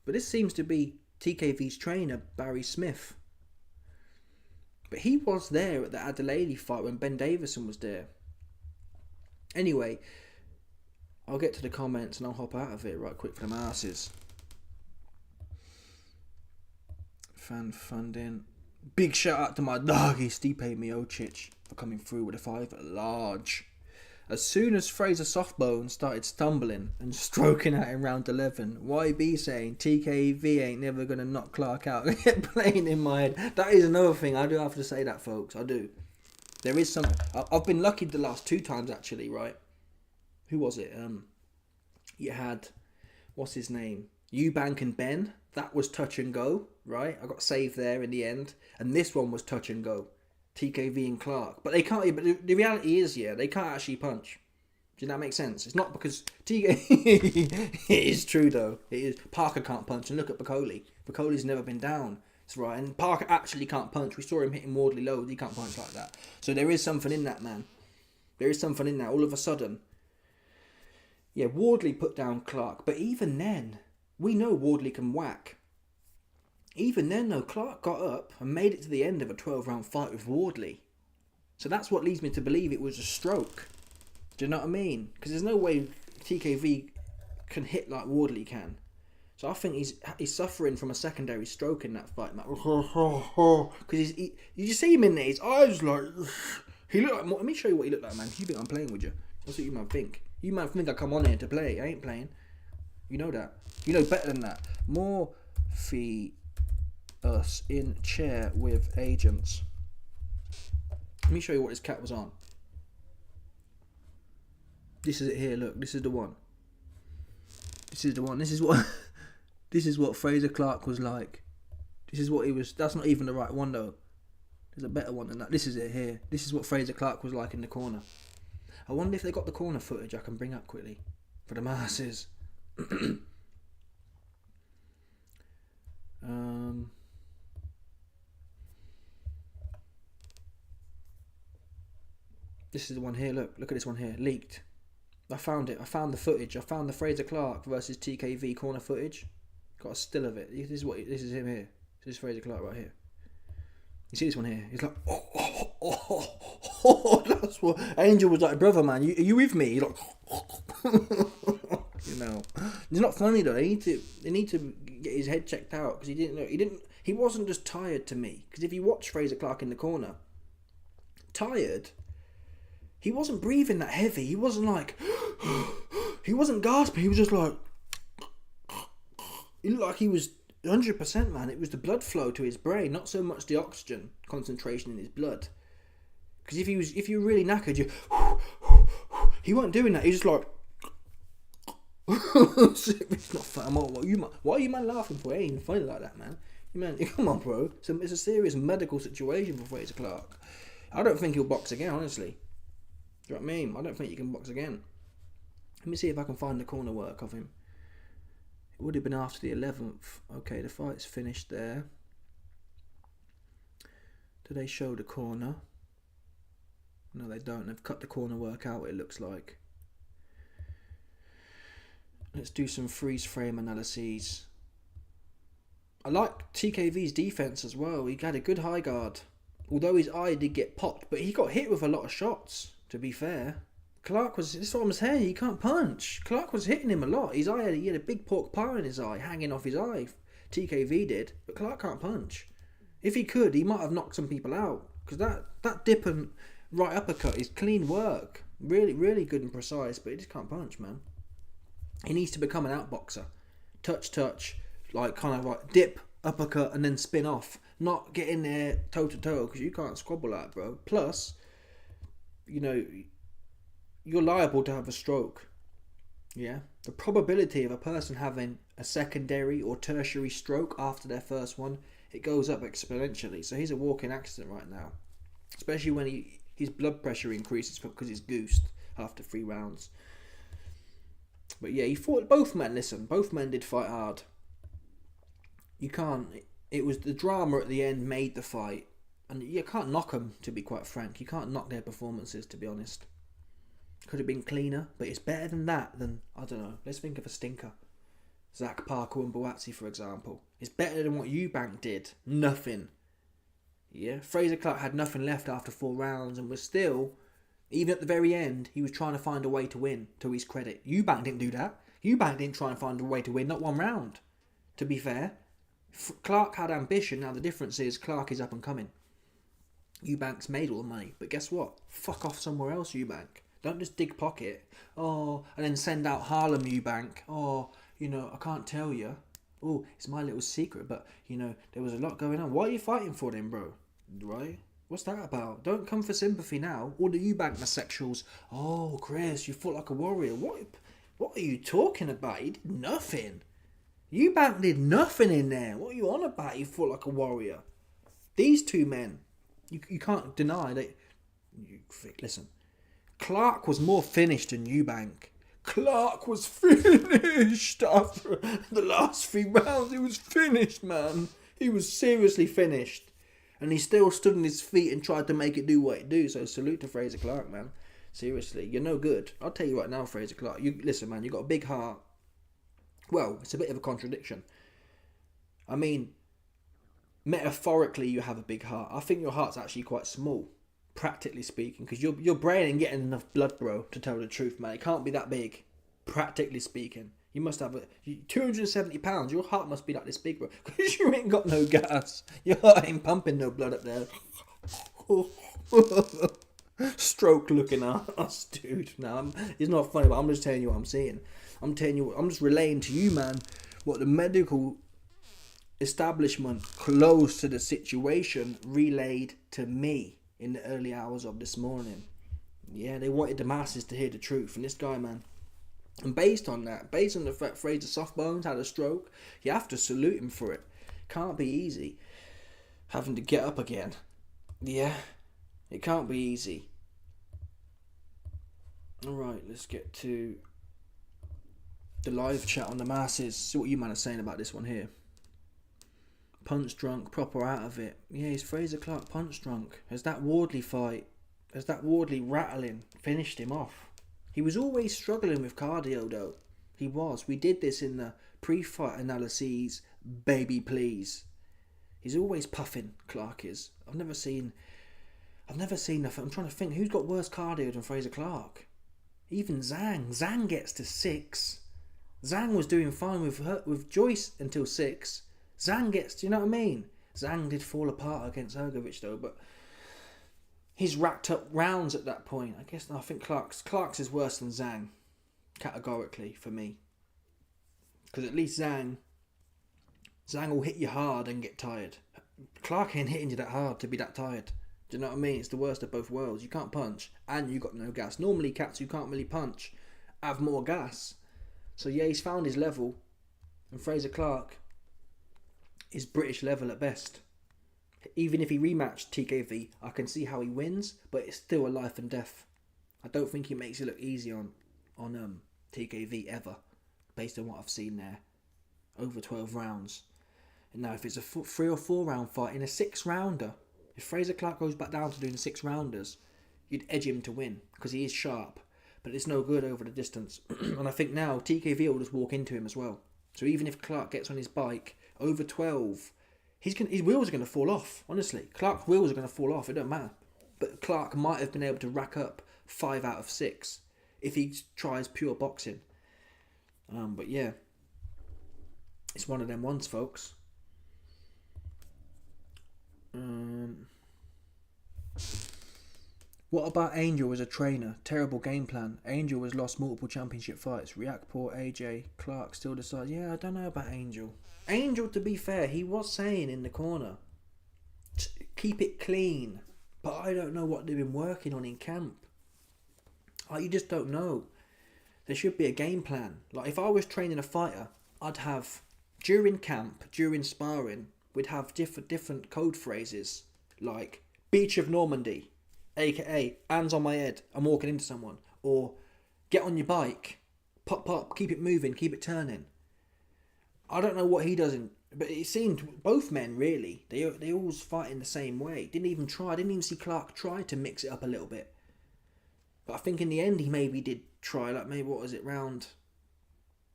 But this seems to be TKV's trainer, Barry Smith. But he was there at the Adelele fight when Ben Davison was there. Anyway, I'll get to the comments and I'll hop out of it right quick for the masses. Fan funding. Big shout out to my doggy Stipe Miocic for coming through with a 5 large. As soon as Fraser Softbone started stumbling and stroking out in round 11, YB saying TKV ain't never going to knock Clarke out kept playing in my head. That is another thing. I do have to say that, folks. I do. There is some... I've been lucky the last 2 times, actually, right? Who was it? You had... What's his name? Eubank and Ben. That was touch and go, right? I got saved there in the end. And this one was touch and go. TKV and Clarke. But they can't... But the reality is, yeah, they can't actually punch. Does that make sense? It's not because... It is true, though. It is. Parker can't punch. And look at Bacoli. Bacoli's never been down. That's right. And Parker actually can't punch. We saw him hitting Wardley loads. He can't punch like that. So there is something in that, man. There is something in that. All of a sudden... Yeah, Wardley put down Clarke. But even then, we know Wardley can whack. Even then, though, Clarke got up and made it to the end of a 12-round fight with Wardley. So that's what leads me to believe it was a stroke. Do you know what I mean? Because there's no way TKV can hit like Wardley can. So I think he's suffering from a secondary stroke in that fight. Because you just see him in there, his eyes like... He looked like... Let me show you what he looked like, man. You think I'm playing with you? That's what you might think. You might think I come on here to play. I ain't playing. You know that. You know better than that. Morphe us in chair with agents. Let me show you what his cat was on. This is it here. Look, this is the one. This is the one. This is what. This is what Frazer Clarke was like. This is what he was. That's not even the right one though. There's a better one than that. This is it here. This is what Frazer Clarke was like in the corner. I wonder if they got the corner footage I can bring up quickly for the masses. This is the one here. Look at this one here. Leaked. I found it. I found the footage. I found the Frazer Clarke versus TKV corner footage. Got a still of it. This is him here. This is Frazer Clarke right here. You see this one here? He's like, that's what Angel was like, brother, man. Are you with me? He's like, you know, it's not funny though. They need to get his head checked out because he wasn't just tired to me. Because if you watch Frazer Clarke in the corner, tired, he wasn't breathing that heavy. He wasn't like, he wasn't gasping. He was just like, he looked like he was 100%, man. It was the blood flow to his brain, not so much the oxygen concentration in his blood. Because if you were really knackered, he wasn't doing that. He was just like, it's not fun. Why are you man laughing for? It ain't funny like that, man. Come on, bro. It's a serious medical situation for Frazer Clarke. I don't think he'll box again, honestly. Do you know what I mean? I don't think he can box again. Let me see if I can find the corner work of him. It would have been after the 11th. Okay, the fight's finished there. Do they show the corner? No, they don't. They've cut the corner work out, it looks like. Let's do some freeze frame analyses. I like TKV's defense as well. He had a good high guard. Although his eye did get popped, but he got hit with a lot of shots, to be fair. Clarke was, this is what I'm saying, he can't punch. Clarke was hitting him a lot. He had a big pork pie in his eye, hanging off his eye. TKV did, but Clarke can't punch. If he could, he might have knocked some people out. Because that dip and right uppercut is clean work. Really, really good and precise, but he just can't punch, man. He needs to become an outboxer. Touch, like kind of like dip, uppercut, and then spin off. Not get in there toe-to-toe, because you can't squabble that, bro. Plus, you know, you're liable to have a stroke. Yeah? The probability of a person having a secondary or tertiary stroke after their first one, it goes up exponentially. So he's a walking accident right now. Especially when his blood pressure increases because he's goosed after 3 rounds. But yeah, he fought both men. Listen, both men did fight hard. You can't... It was the drama at the end made the fight. And you can't knock them, to be quite frank. You can't knock their performances, to be honest. Could have been cleaner, but it's better than that than, I don't know, let's think of a stinker. Zach Parker and Boazzi, for example. It's better than what Eubank did. Nothing. Yeah, Frazer Clarke had nothing left after 4 rounds and was still, even at the very end, he was trying to find a way to win, to his credit. Eubank didn't do that. Eubank didn't try and find a way to win, not 1 round. To be fair, Clarke had ambition. Now the difference is Clarke is up and coming. Eubank's made all the money, but guess what? Fuck off somewhere else, Eubank. Don't just dig pocket. Oh, and then send out Harlem Eubank. Oh, I can't tell you. Oh, it's my little secret, but, there was a lot going on. Why are you fighting for them, bro? Right? What's that about? Don't come for sympathy now. All the Eubank homosexuals. Oh, Chris, you fought like a warrior. What are you talking about? You did nothing. Eubank did nothing in there. What are you on about? You fought like a warrior. These two men, you can't deny that. Listen, Clarke was more finished than Eubank. Clarke was finished after the last 3 rounds. He was finished, man. He was seriously finished. And he still stood on his feet and tried to make it do what it do. So salute to Frazer Clarke, man. Seriously, you're no good. I'll tell you right now, Frazer Clarke. Listen, man, you got a big heart. Well, it's a bit of a contradiction. I mean, metaphorically, you have a big heart. I think your heart's actually quite small, practically speaking, because your brain ain't getting enough blood, bro, to tell the truth, man. It can't be that big, practically speaking. You must have 270 pounds. Your heart must be like this big, bro, because you ain't got no gas. Your heart ain't pumping no blood up there. Stroke looking at us, dude. Now, it's not funny, but I'm just telling you what I'm seeing. I'm just relaying to you, man, what the medical establishment close to the situation relayed to me in the early hours of this morning. Yeah, they wanted the masses to hear the truth. And this guy, man, and based on the fact Frazer Softbones had a stroke, you have to salute him for it. Can't be easy having to get up again. Yeah, it can't be easy. Alright, let's get to the live chat on the masses. See what you man are saying about this one here. Punch drunk, proper out of it. Yeah, he's Frazer Clarke punch drunk. Has that Wardley fight, has that Wardley rattling finished him off? He was always struggling with cardio though. He was. We did this in the pre-fight analyses. Baby, please. He's always puffing, Clarke is. I've never seen nothing. I'm trying to think, who's got worse cardio than Frazer Clarke? Even Zhang. Zhang gets to 6. Zhang was doing fine with Joyce until 6. Zhang gets, do you know what I mean? Zhang did fall apart against Ergovic though, but he's racked up rounds at that point. I think Clarke's is worse than Zhang, categorically, for me. Because at least Zhang will hit you hard and get tired. Clarke ain't hitting you that hard to be that tired. Do you know what I mean? It's the worst of both worlds. You can't punch and you got no gas. Normally cats who can't really punch have more gas. So yeah, he's found his level. And Frazer Clarke is British level at best. Even if he rematched TKV, I can see how he wins, but it's still a life and death. I don't think he makes it look easy on TKV ever, based on what I've seen there. Over 12 rounds. And now if it's a 3 or 4 round fight in a 6-rounder, if Frazer Clarke goes back down to doing 6-rounders, you'd edge him to win, because he is sharp, but it's no good over the distance. And I think now TKV will just walk into him as well. So even if Clarke gets on his bike over 12, his wheels are going to fall off, honestly. Clarke's wheels are going to fall off, it don't matter. But Clarke might have been able to rack up 5 out of 6 if he tries pure boxing. But yeah, it's one of them ones, folks. What about Angel as a trainer? Terrible game plan. Angel has lost multiple championship fights. React poor AJ. Clarke still decides. Yeah, I don't know about Angel. Angel, to be fair, he was saying in the corner, keep it clean. But I don't know what they've been working on in camp. You just don't know. There should be a game plan. Like if I was training a fighter, I'd have during camp, during sparring, we'd have different code phrases like Beach of Normandy, aka hands on my head, I'm walking into someone, or get on your bike, pop, keep it moving, keep it turning. I don't know what he does but it seemed both men really, they always fighting the same way. Didn't even see Clarke try to mix it up a little bit. But I think in the end he maybe did try, like maybe what was it, round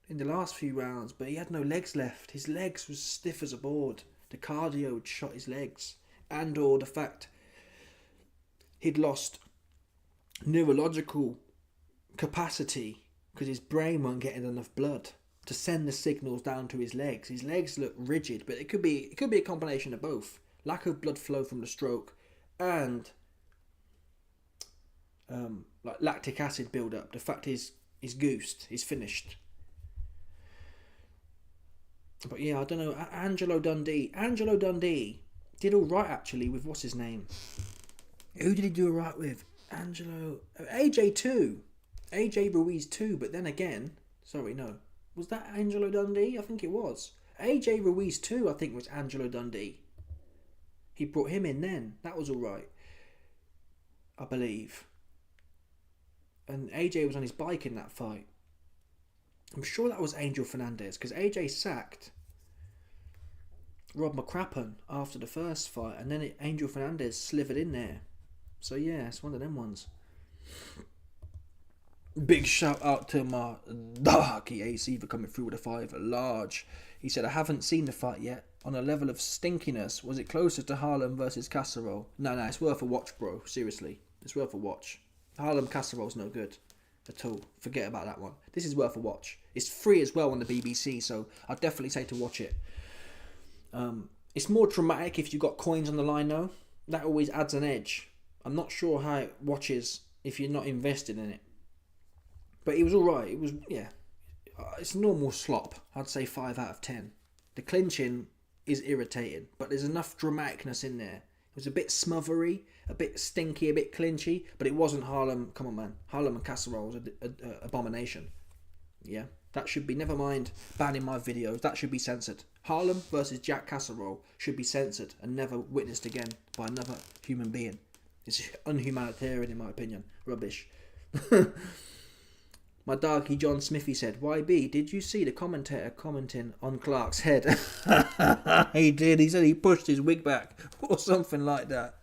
in the last few rounds, but he had no legs left. His legs was stiff as a board. The cardio had shot his legs, and or the fact he'd lost neurological capacity because his brain wasn't getting enough blood to send the signals down to his legs. His legs look rigid, but it could be a combination of both. Lack of blood flow from the stroke and like lactic acid build up. The fact is, he's goosed. He's finished. But yeah, I don't know. Angelo Dundee did all right actually with what's his name. Who did he do all right with? AJ too. AJ Ruiz too. But then again, sorry, no. Was that Angelo Dundee? I think it was. AJ Ruiz too, I think, was Angelo Dundee. He brought him in then. That was all right, I believe. And AJ was on his bike in that fight. I'm sure that was Angel Fernandez, because AJ sacked Rob McCrappen after the first fight, and then Angel Fernandez slithered in there. So yeah, it's one of them ones. Big shout out to my darky AC for coming through with a 5 large. He said, I haven't seen the fight yet. On a level of stinkiness, was it closer to Harlem versus Casserole? No, it's worth a watch, bro. Seriously, it's worth a watch. Harlem Casserole's no good at all. Forget about that one. This is worth a watch. It's free as well on the BBC, so I'd definitely say to watch it. It's more dramatic if you've got coins on the line, though. That always adds an edge. I'm not sure how it watches if you're not invested in it. But it was alright. It was, yeah. It's normal slop. I'd say 5 out of 10. The clinching is irritating, but there's enough dramaticness in there. It was a bit smothery, a bit stinky, a bit clinchy, but it wasn't Harlem. Come on, man. Harlem and Casserole was an abomination. Yeah, that should be, never mind banning my videos, that should be censored. Harlem versus Jack Casserole should be censored and never witnessed again by another human being. It's unhumanitarian in my opinion. Rubbish. My doggy John Smithy said, YB, did you see the commentator commenting on Clark's head? He did. He said he pushed his wig back or something like that.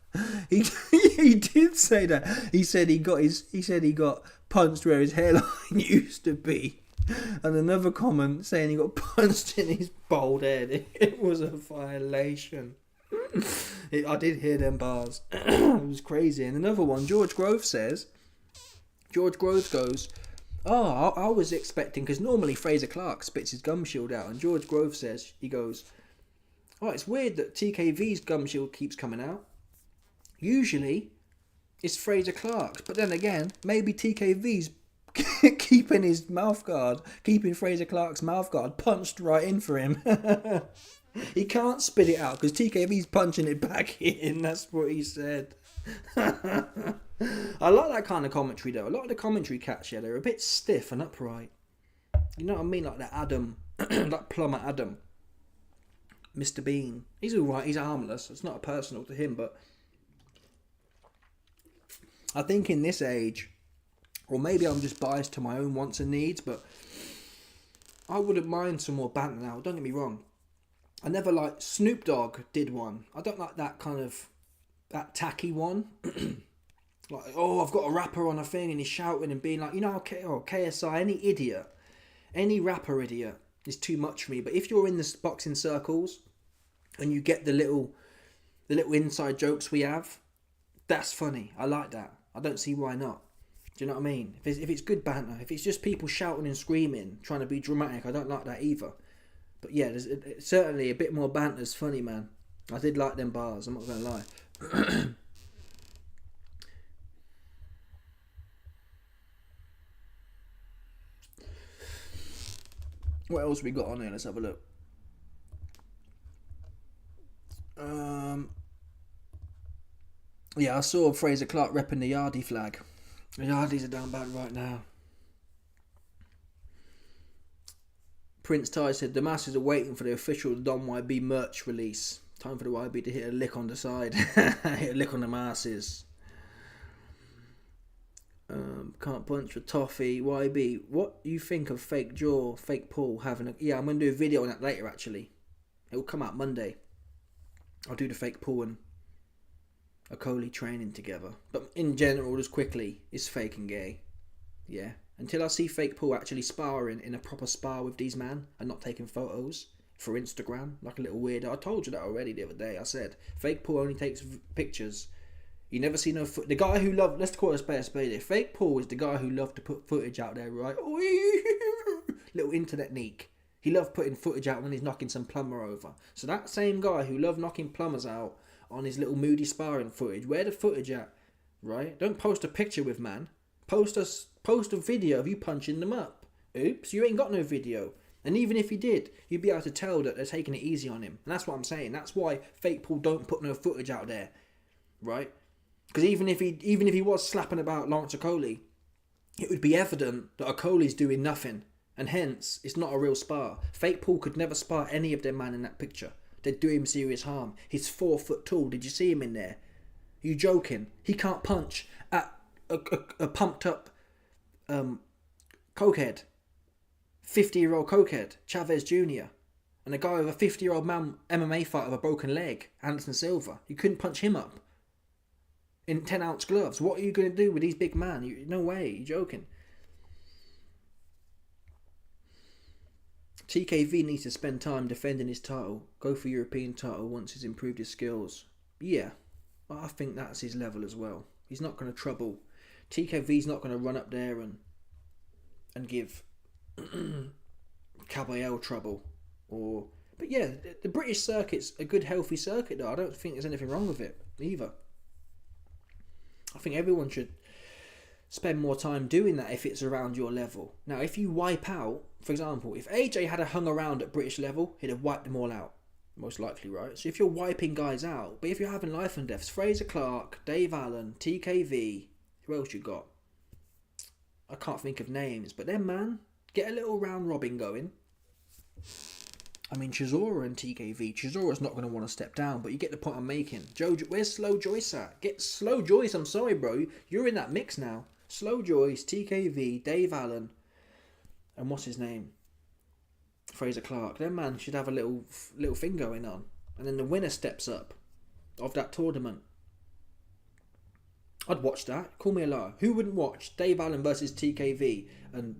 He did say that. He said he got punched where his hairline used to be. And another comment saying he got punched in his bald head. It was a violation. I did hear them bars. It was crazy. And another one, George Grove goes, oh, I was expecting, because normally Frazer Clarke spits his gum shield out, and George Grove says, he goes, oh, it's weird that TKV's gum shield keeps coming out. Usually, it's Frazer Clarke's, but then again, maybe TKV's keeping his mouthguard, keeping Frazer Clarke's mouthguard punched right in for him. He can't spit it out, because TKV's punching it back in, that's what he said. I like that kind of commentary though. A lot of the commentary cats, yeah, they're a bit stiff and upright. You know what I mean? Like that Adam, that plumber Adam, Mr. Bean. He's alright, he's harmless. It's not personal to him, but I think in this age, or maybe I'm just biased to my own wants and needs, but I wouldn't mind some more banter now. Don't get me wrong. I never liked Snoop Dogg did one. I don't like that kind of, that tacky one. Like, oh, I've got a rapper on a thing and he's shouting and being like, you know, okay, oh, KSI, any rapper idiot is too much for me. But if you're in the boxing circles and you get the little inside jokes we have, that's funny. I like that. I don't see why not. Do you know what I mean? If it's good banter, if it's just people shouting and screaming, trying to be dramatic, I don't like that either. But yeah, there's certainly a bit more banter's funny, man. I did like them bars, I'm not going to lie. What else we got on here? Let's have a look. Yeah, I saw Frazer Clarke repping the Yardie flag. The Yardies are down bad right now. Prince Ty said the masses are waiting for the official Don YB merch release. Time for the YB to hit a lick on the side. Hit a lick on the masses. Can't punch for toffee. YB, what do you think of fake jaw, fake pull having a... Yeah, I'm going to do a video on that later actually. It will come out Monday. I'll do the fake pull and a Coley training together. But in general, just quickly, it's fake and gay. Yeah. Until I see fake Paul actually sparring in a proper spar with these men and not taking photos for Instagram like a little weirdo. I told you that already the other day. I said fake Paul only takes pictures. You never see no the guy who loved, let's call it a spade. Fake Paul is the guy who loved to put footage out there, right? Little internet neek. He loved putting footage out when he's knocking some plumber over. So that same guy who loved knocking plumbers out on his little moody sparring footage, where the footage at right? Don't post a picture with man. Post a video of you punching them up. Oops, you ain't got no video. And even if you did, you'd be able to tell that they're taking it easy on him. And that's what I'm saying. That's why fake Paul don't put no footage out there, right? Because even if he was slapping about Lawrence Okoli, it would be evident that Okoli's doing nothing, and hence it's not a real spar. Fake Paul could never spar any of them man in that picture. They'd do him serious harm. He's 4 foot tall. Did you see him in there? Are you joking? He can't punch at a pumped up cokehead, 50-year-old cokehead, Chavez Jr., and a guy with a 50-year-old man MMA fight with a broken leg, Anderson Silva. You couldn't punch him up in 10-ounce gloves. What are you going to do with these big man? No way. You're joking. TKV needs to spend time defending his title. Go for European title once he's improved his skills. Yeah, I think that's his level as well. He's not going to trouble. TKV's not going to run up there and give Caballero trouble. But yeah, the British circuit's a good, healthy circuit though. I don't think there's anything wrong with it either. I think everyone should spend more time doing that if it's around your level. Now, if you wipe out, for example, if AJ had hung around at British level, he'd have wiped them all out. Most likely, right? So if you're wiping guys out, but if you're having life and deaths, FRAZER CLARKE, Dave Allen, TKV, who else you got? I can't think of names, but then, man, get a little round robin going. I mean, Chisora and TKV. Chisora's not going to want to step down, but you get the point I'm making. Where's Slow Joyce at? Get Slow Joyce, I'm sorry, bro. You're in that mix now. Slow Joyce, TKV, Dave Allen, and what's his name? FRAZER CLARKE. That man should have a little thing going on. And then the winner steps up of that tournament. I'd watch that. Call me a liar. Who wouldn't watch Dave Allen versus TKV and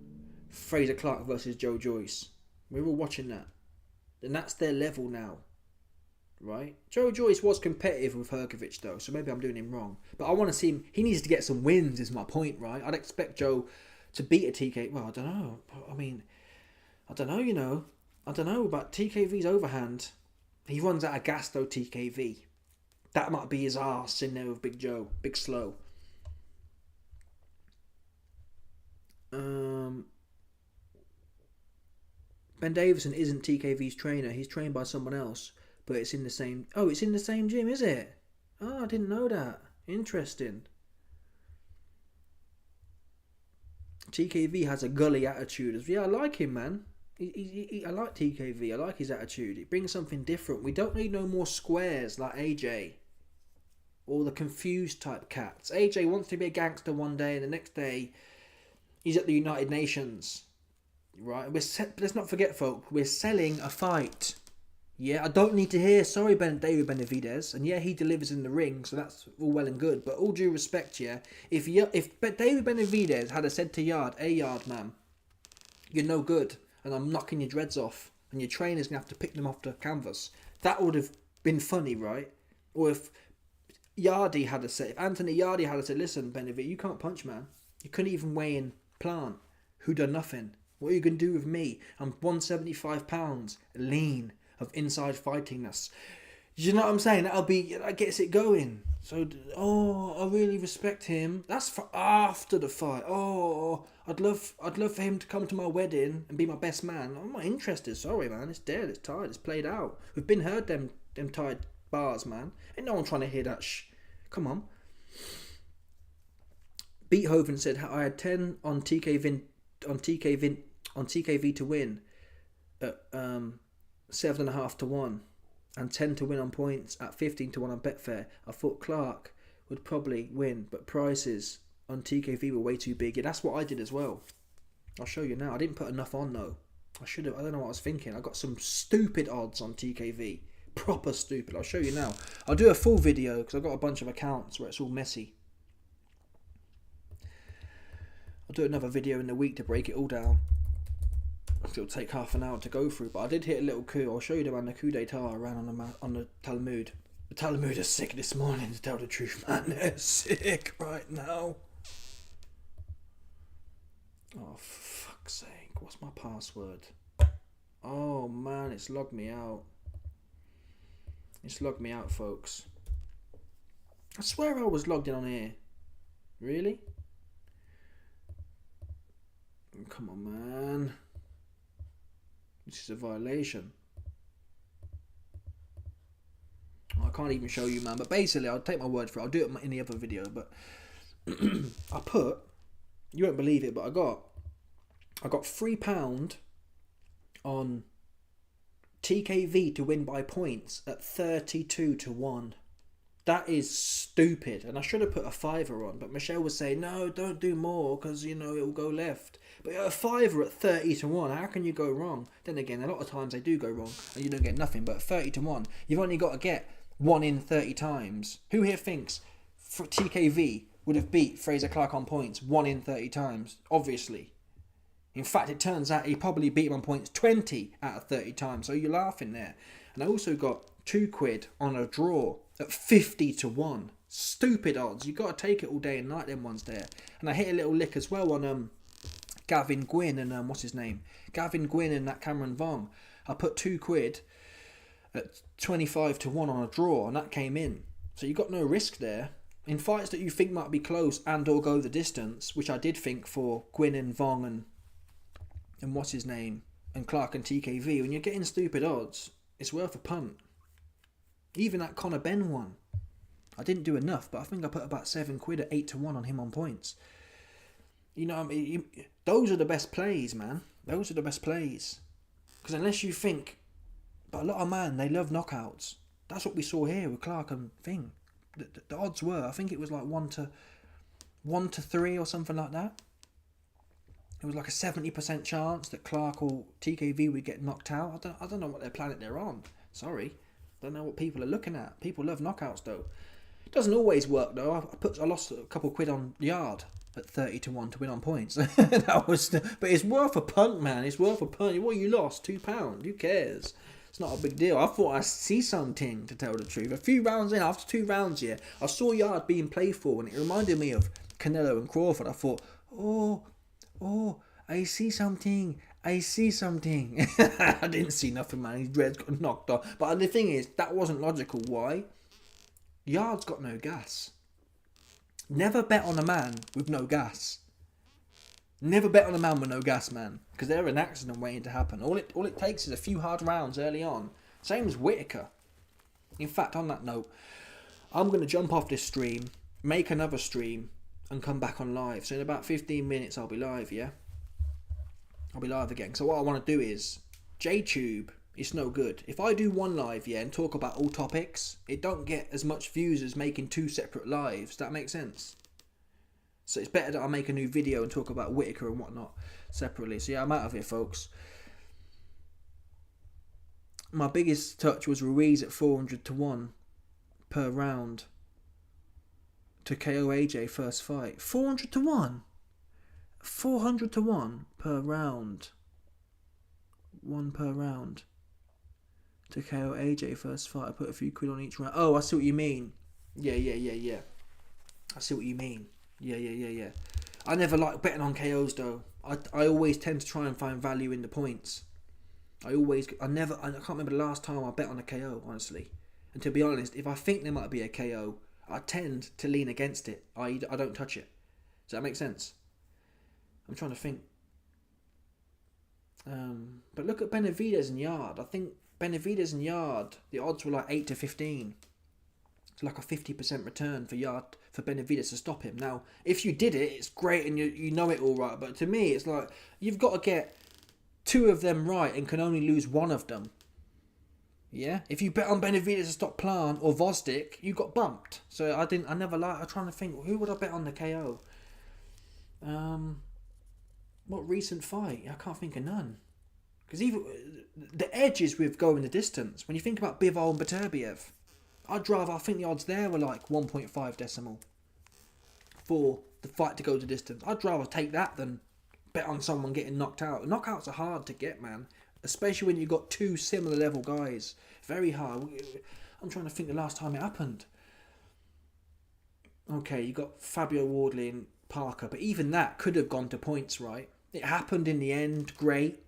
FRAZER CLARKE versus Joe Joyce? We're all watching that. And that's their level now, right? Joe Joyce was competitive with Herkovich though, so maybe I'm doing him wrong. But I want to see him. He needs to get some wins, is my point, right? I'd expect Joe to beat a TK. Well, I don't know. I mean, I don't know, you know. I don't know about TKV's overhand. He runs out of gas though, TKV. That might be his arse in there with Big Joe, Big Slow. Ben Davison isn't TKV's trainer. He's trained by someone else, but it's in the same... Oh, it's in the same gym, is it? Oh, I didn't know that. Interesting. TKV has a gully attitude. Yeah, I like him, man. I like TKV. I like his attitude. It brings something different. We don't need no more squares like AJ. Or the confused type cats. AJ wants to be a gangster one day and the next day he's at the United Nations. Right, let's not forget, folks, we're selling a fight. Yeah, I don't need to hear, sorry, David Benavidez, and yeah, he delivers in the ring, so that's all well and good, but all due respect, yeah, if David Benavidez had said to Yard, hey Yard, man, you're no good, and I'm knocking your dreads off, and your trainer's going to have to pick them off the canvas, that would have been funny, right? Or if Yardy had said, if Anthony Yardy had said, listen, Benavidez, you can't punch, man. You couldn't even weigh in Plant, who done nothing. What are you going to do with me? I'm 175 pounds, lean, of inside fightingness. You know what I'm saying? That gets it going. So, I really respect him. That's for after the fight. Oh, I'd love for him to come to my wedding and be my best man. I'm not interested. Sorry, man. It's dead. It's tired. It's played out. We've been heard them tired bars, man. Ain't no one trying to hear that Come on. Beethoven said I had 10 on TKV to win at 7.5 to 1 and 10 to win on points at 15 to 1 on Betfair. I thought Clark would probably win, but prices on TKV were way too big. Yeah, that's what I did as well. I'll show you now. I didn't put enough on though. I should have. I don't know what I was thinking. I got some stupid odds on TKV. Proper stupid. I'll show you now. I'll do a full video because I've got a bunch of accounts where it's all messy. I'll do another video in the week to break it all down. It'll take half an hour to go through, but I did hit a little coup. I'll show you around the coup d'etat around on the Talmud. The Talmud is sick this morning, to tell the truth, man. They're sick right now. Oh, for fuck's sake. What's my password? Oh, man, it's logged me out. It's logged me out, folks. I swear I was logged in on here. Really? Come on, man. This is a violation. I can't even show you, man. But basically, I'll take my word for it. I'll do it in the other video. But I put, you won't believe it, but I got £3 on TKV to win by points at 32-1. That is stupid, and I should have put a fiver on, but Michelle was saying, no, don't do more, because, you know, it will go left. But a fiver at 30-1, how can you go wrong? Then again, a lot of times they do go wrong, and you don't get nothing, but 30-1, you've only got to get 1 in 30 times. Who here thinks TKV would have beat Frazer Clarke on points 1 in 30 times? Obviously. In fact, it turns out he probably beat him on points 20 out of 30 times, so you're laughing there. And I also got £2 on a draw at 50-1. Stupid odds. You got to take it all day and night, them ones there. And I hit a little lick as well on Gavin Gwynn and what's his name? Gavin Gwynn and that Cameron Vong. I put £2 at 25-1 on a draw, and that came in. So you got no risk there. In fights that you think might be close and or go the distance, which I did think for Gwynn and Vong and what's his name, and Clark and TKV, when you're getting stupid odds, it's worth a punt. Even that Conor Ben one, I didn't do enough, but I think I put about £7 at 8-1 on him on points. You know, I mean, those are the best plays, man. Those are the best plays. Because unless you think, but a lot of man, they love knockouts. That's what we saw here with Clark and Thing. The odds were, I think it was like 1-3 or something like that. It was like a 70% chance that Clark or TKV would get knocked out. I don't know what their planet they're on. Sorry. Don't know what people are looking at. People love knockouts though. It doesn't always work though. I lost a couple quid on Yard at 30-1 to win on points. But it's worth a punt, man. It's worth a punt. What you lost? £2. Who cares? It's not a big deal. I thought I'd see something, to tell the truth. A few rounds in, after 2 rounds here, I saw Yard being played for, and it reminded me of Canelo and Crawford. I thought, oh, I see something. I didn't see nothing, man. His dreads got knocked off. But the thing is, that wasn't logical. Why? Yard's got no gas. Never bet on a man with no gas. Never bet on a man with no gas, man. Because they're an accident waiting to happen. All it takes is a few hard rounds early on. Same as Whittaker. In fact, on that note, I'm going to jump off this stream, make another stream, and come back on live. So in about 15 minutes, I'll be live, yeah? I'll be live again. So what I want to do is, JTube, it's no good. If I do one live, yeah, and talk about all topics, it don't get as much views as making 2 separate lives. Does that make sense? So it's better that I make a new video and talk about Whittaker and whatnot separately. So yeah, I'm out of here, folks. My biggest touch was Ruiz at 400-1 per round to KO AJ first fight. 400-1? 400-1 per round. 1 per round to KO AJ first fight. I put a few quid on each round. Oh, I see what you mean. Yeah. I see what you mean. Yeah. I never like betting on KOs though. I always tend to try and find value in the points. I can't remember the last time I bet on a KO, honestly. And to be honest, if I think there might be a KO, I tend to lean against it. I don't touch it. Does that make sense? I'm trying to think. But look at Benavidez and Yard. I think Benavidez and Yard, the odds were like 8-15. It's like a 50% return for Benavidez to stop him. Now, if you did it, it's great and you know it all right. But to me, it's like you've got to get 2 of them right and can only lose 1 of them. Yeah? If you bet on Benavidez to stop Plant or Vosdik, you got bumped. So I'm trying to think, who would I bet on the KO? What recent fight? I can't think of none. Because even the edge is with going the distance. When you think about Bivol and Beterbiev, I think the odds there were like 1.5 decimal for the fight to go the distance. I'd rather take that than bet on someone getting knocked out. Knockouts are hard to get, man. Especially when you've got 2 similar level guys. Very hard. I'm trying to think the last time it happened. Okay, you got Fabio Wardley and Parker, but even that could have gone to points, right? It happened in the end, great.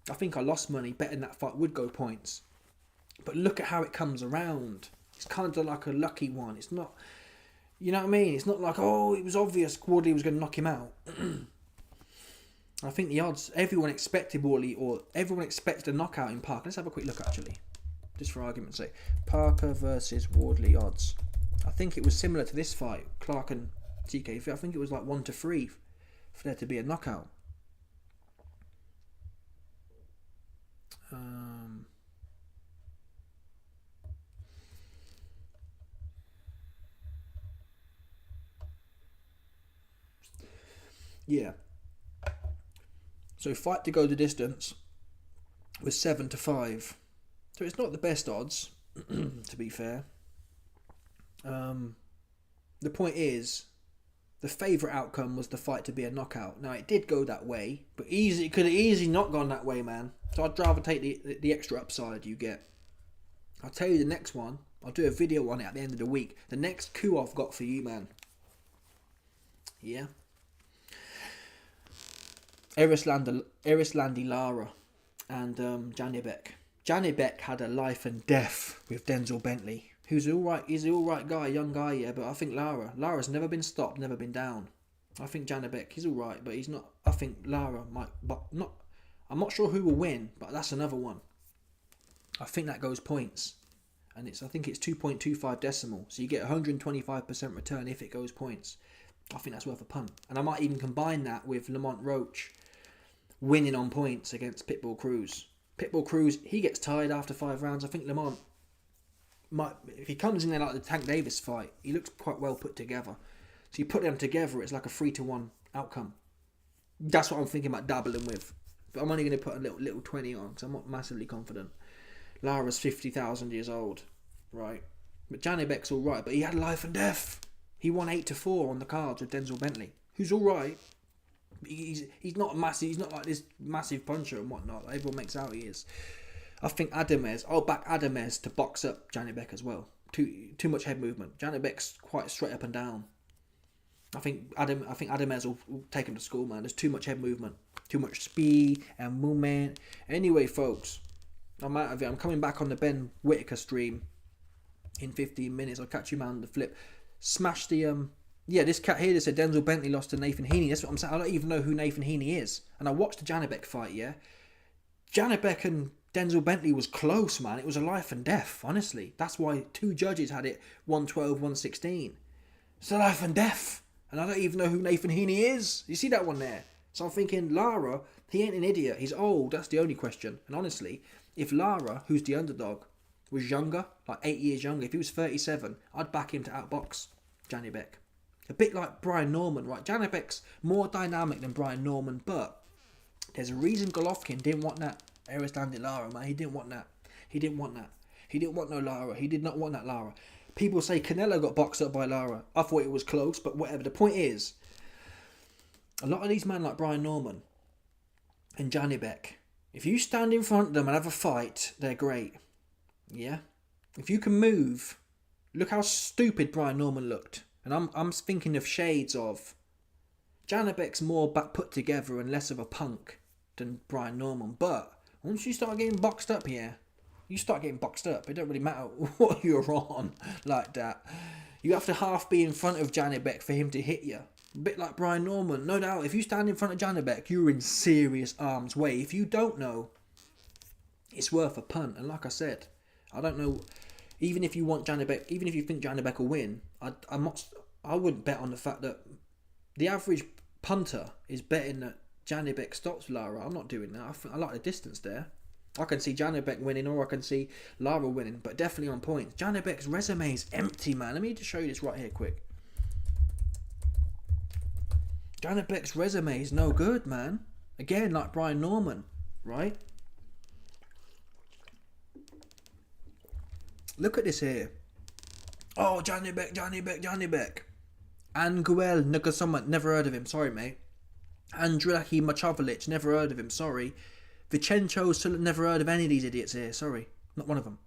I think I lost money betting that fight would go points. But look at how it comes around. It's kind of like a lucky one. It's not... You know what I mean? It's not like, oh, it was obvious Wardley was going to knock him out. I think the odds, everyone expected Wardley, or everyone expected a knockout in Parker. Let's have a quick look, actually, just for argument's sake. Parker versus Wardley odds. I think it was similar to this fight, Clarke and TKV. I think it was like 1-3 for there to be a knockout. Yeah. So fight to go the distance was 7-5. So it's not the best odds, to be fair. The point is, the favourite outcome was the fight to be a knockout. Now, it did go that way, but it could have easily not gone that way, man. So I'd rather take the extra upside you get. I'll tell you the next one. I'll do a video on it at the end of the week. The next coup I've got for you, man. Yeah. Erislandi Lara and Janibek. Janibek had a life and death with Denzel Bentley, who's alright. He's an alright guy, young guy, yeah. But I think Lara's never been stopped, never been down. I think Janibek, he's alright, but he's not. I think Lara might, but not. I'm not sure who will win, but that's another one. I think that goes points, and I think it's 2.25 decimal, so you get 125% return if it goes points. I think that's worth a punt, and I might even combine that with Lamont Roach winning on points against Pitbull Cruz. Pitbull Cruz, he gets tired after 5 rounds. I think Lamont might, if he comes in there like the Tank Davis fight, he looks quite well put together. So you put them together, it's like a 3-1 outcome. That's what I'm thinking about dabbling with. But I'm only going to put a little 20 on, because I'm not massively confident. Lara's 50,000 years old, right? But Janibek's all right, but he had life and death. He won 8-4 on the cards with Denzel Bentley, who's all right. He's not massive. He's not like this massive puncher and whatnot. Like everyone makes out he is. I think Ademez. I'll back Ademez to box up Janibek as well. Too much head movement. Janibek's quite straight up and down. I think Ademez will take him to school, man. There's too much head movement, too much speed and movement. Anyway, folks, I'm out of it. I'm coming back on the Ben Whitaker stream in 15 minutes. I'll catch you, man, on the flip. Smash the this cat here that said Denzel Bentley lost to Nathan Heaney. That's what I'm saying. I don't even know who Nathan Heaney is. And I watched the Janibek fight, yeah. Janibek and Denzel Bentley was close, man. It was a life and death, honestly. That's why 2 judges had it 112, 116. It's a life and death. And I don't even know who Nathan Heaney is. You see that one there? So I'm thinking, Lara, he ain't an idiot. He's old. That's the only question. And honestly, if Lara, who's the underdog, was younger, like 8 years younger, if he was 37, I'd back him to outbox Janibek. A bit like Brian Norman, right? Janibek's more dynamic than Brian Norman, but there's a reason Golovkin didn't want that Erislandi Lara, man. He didn't want that. He didn't want that. He didn't want no Lara. He did not want that Lara. People say Canelo got boxed up by Lara. I thought it was close, but whatever. The point is, a lot of these men like Brian Norman and Janibek, if you stand in front of them and have a fight, they're great. Yeah? If you can move, look how stupid Brian Norman looked. And I'm thinking of shades of Janibek's more put together and less of a punk than Brian Norman. But once you start getting boxed up here, you start getting boxed up. It don't really matter what you're on like that. You have to half be in front of Janibek for him to hit you. A bit like Brian Norman. No doubt, if you stand in front of Janibek, you're in serious harm's way. If you don't know, it's worth a punt. And like I said, I don't know. Even if you want Janibek, even if you think Janibek will win, I wouldn't bet on the fact that the average punter is betting that Janibek stops Lara. I'm not doing that. I like the distance there. I can see Janibek winning, or I can see Lara winning, but definitely on points. Janibek's resume is empty, man. Let me just show you this right here quick. Janibek's resume is no good, man. Again, like Brian Norman, right? Look at this here. Oh, Janibek. Anguel Nugasoma, never heard of him. Sorry, mate. Andrahi Machavalic, never heard of him. Sorry. Vicencio, still never heard of any of these idiots here. Sorry. Not one of them.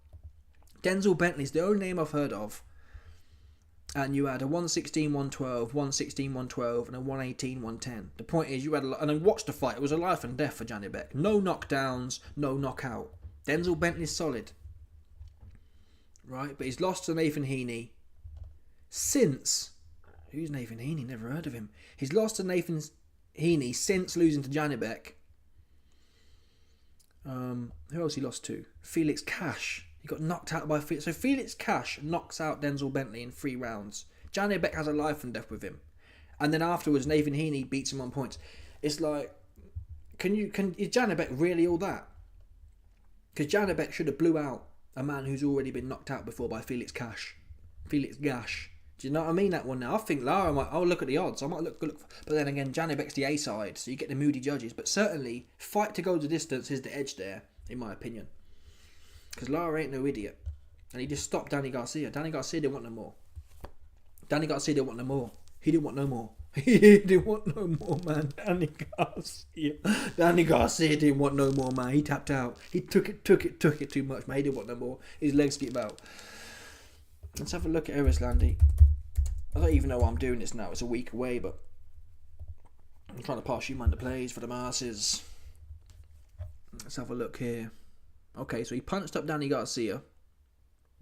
Denzel Bentley's the only name I've heard of. And you had a 116, 112, 116, 112, and a 118, 110. The point is, you had and I watched the fight. It was a life and death for Janibek. No knockdowns, no knockout. Denzel Bentley's solid. Right? But he's lost to Nathan Heaney since Who's Nathan Heaney? Never heard of him. He's lost to Nathan Heaney since losing to Janibek. Who else he lost to? Felix Cash. He got knocked out by Felix. So Felix Cash knocks out Denzel Bentley in 3 rounds. Janibek has a life and death with him. And then afterwards, Nathan Heaney beats him on points. It's like, is Janibek really all that? Because Janibek should have blew out a man who's already been knocked out before by Felix Cash. Felix Gash. Do you know what I mean, that one now? I think Lara might... I'll look at the odds. I might look... But then again, Janibek's the A side, so you get the moody judges. But certainly, fight to go the distance is the edge there, in my opinion. Because Lara ain't no idiot. And he just stopped Danny Garcia. Danny Garcia didn't want no more. Danny Garcia didn't want no more. He didn't want no more. He didn't want no more, man. Danny Garcia didn't want no more, man. He tapped out. He took it too much, man. He didn't want no more. His legs gave out. Let's have a look at Landy. I don't even know why I'm doing this now. It's a week away, but I'm trying to pass you man the plays for the masses. Let's have a look here. Okay, so he punched up Danny Garcia.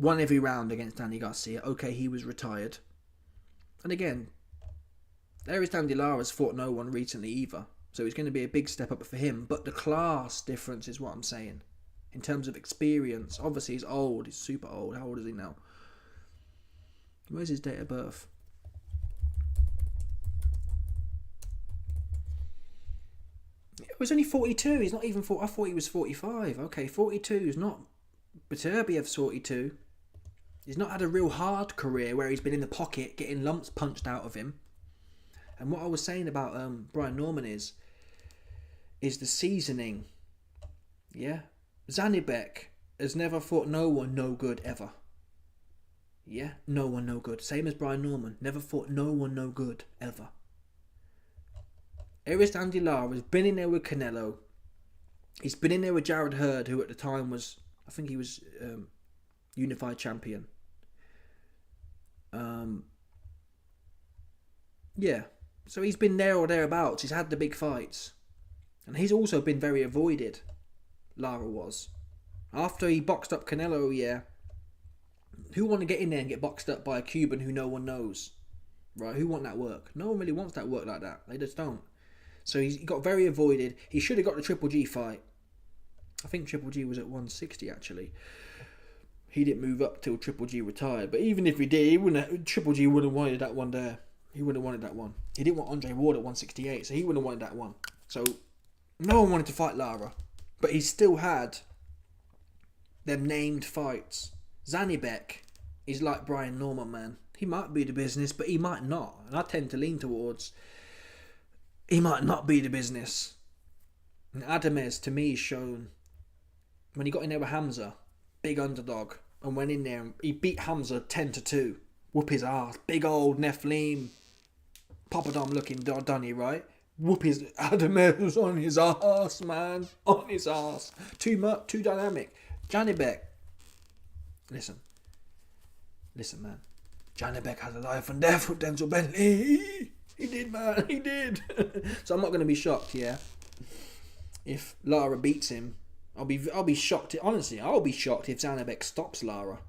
Won every round against Danny Garcia. Okay, he was retired. And again, Landy Lara's fought no one recently either. So it's going to be a big step up for him. But the class difference is what I'm saying. In terms of experience. Obviously, he's old. He's super old. How old is he now? Where's his date of birth? It was only 42. He's not even 40. I thought he was 45. Okay, 42 is not Beterbiev's 42. He's not had a real hard career where he's been in the pocket getting lumps punched out of him. And what I was saying about Brian Norman is the seasoning. Yeah? Zanibek has never fought no one no good ever. Yeah? No one no good. Same as Brian Norman. Never fought no one no good ever. Landy Lara has been in there with Canelo. He's been in there with Jared Hurd, who at the time was, I think he was unified champion. Yeah. So he's been there or thereabouts. He's had the big fights. And he's also been very avoided. Lara was. After he boxed up Canelo, yeah. Who want to get in there and get boxed up by a Cuban who no one knows? Right? Who want that work? No one really wants that work like that. They just don't. So he got very avoided. He should have got the Triple G fight. I think Triple G was at 160 actually. He didn't move up till Triple G retired. But even if he did, Triple G wouldn't have wanted that one there. He wouldn't have wanted that one. He didn't want Andre Ward at 168, so he wouldn't have wanted that one. So no one wanted to fight Lara. But he still had them named fights. Zanibek is like Brian Norman, man. He might be the business, but he might not. And I tend to lean towards he might not be the business. And Adamez, to me, is shown when he got in there with Hamza, big underdog, and went in there and he beat Hamza 10-2. Whoop his ass. Big old Nephilim, Papadom looking Donny, right? Whoop his Adamez was on his ass, man. On his ass. Too much, too dynamic. Janibek. Listen, man. Janibek has a life and death with Denzel Bentley. He did, man. He did. So I'm not going to be shocked, yeah. If Lara beats him, I'll be shocked. Honestly, I'll be shocked if Zanibek stops Lara.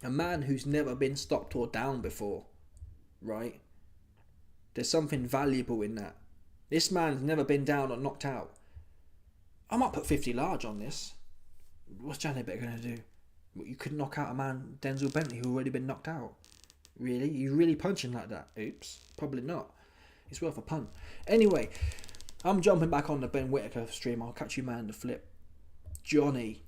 A man who's never been stopped or down before, right? There's something valuable in that. This man's never been down or knocked out. I might put 50 large on this. What's Janibek going to do? You could knock out a man, Denzel Bentley, who already been knocked out. Really? You really punching like that? Oops. Probably not. It's worth a punt. Anyway, I'm jumping back on the Ben Whittaker stream. I'll catch you, man, the flip. Johnny.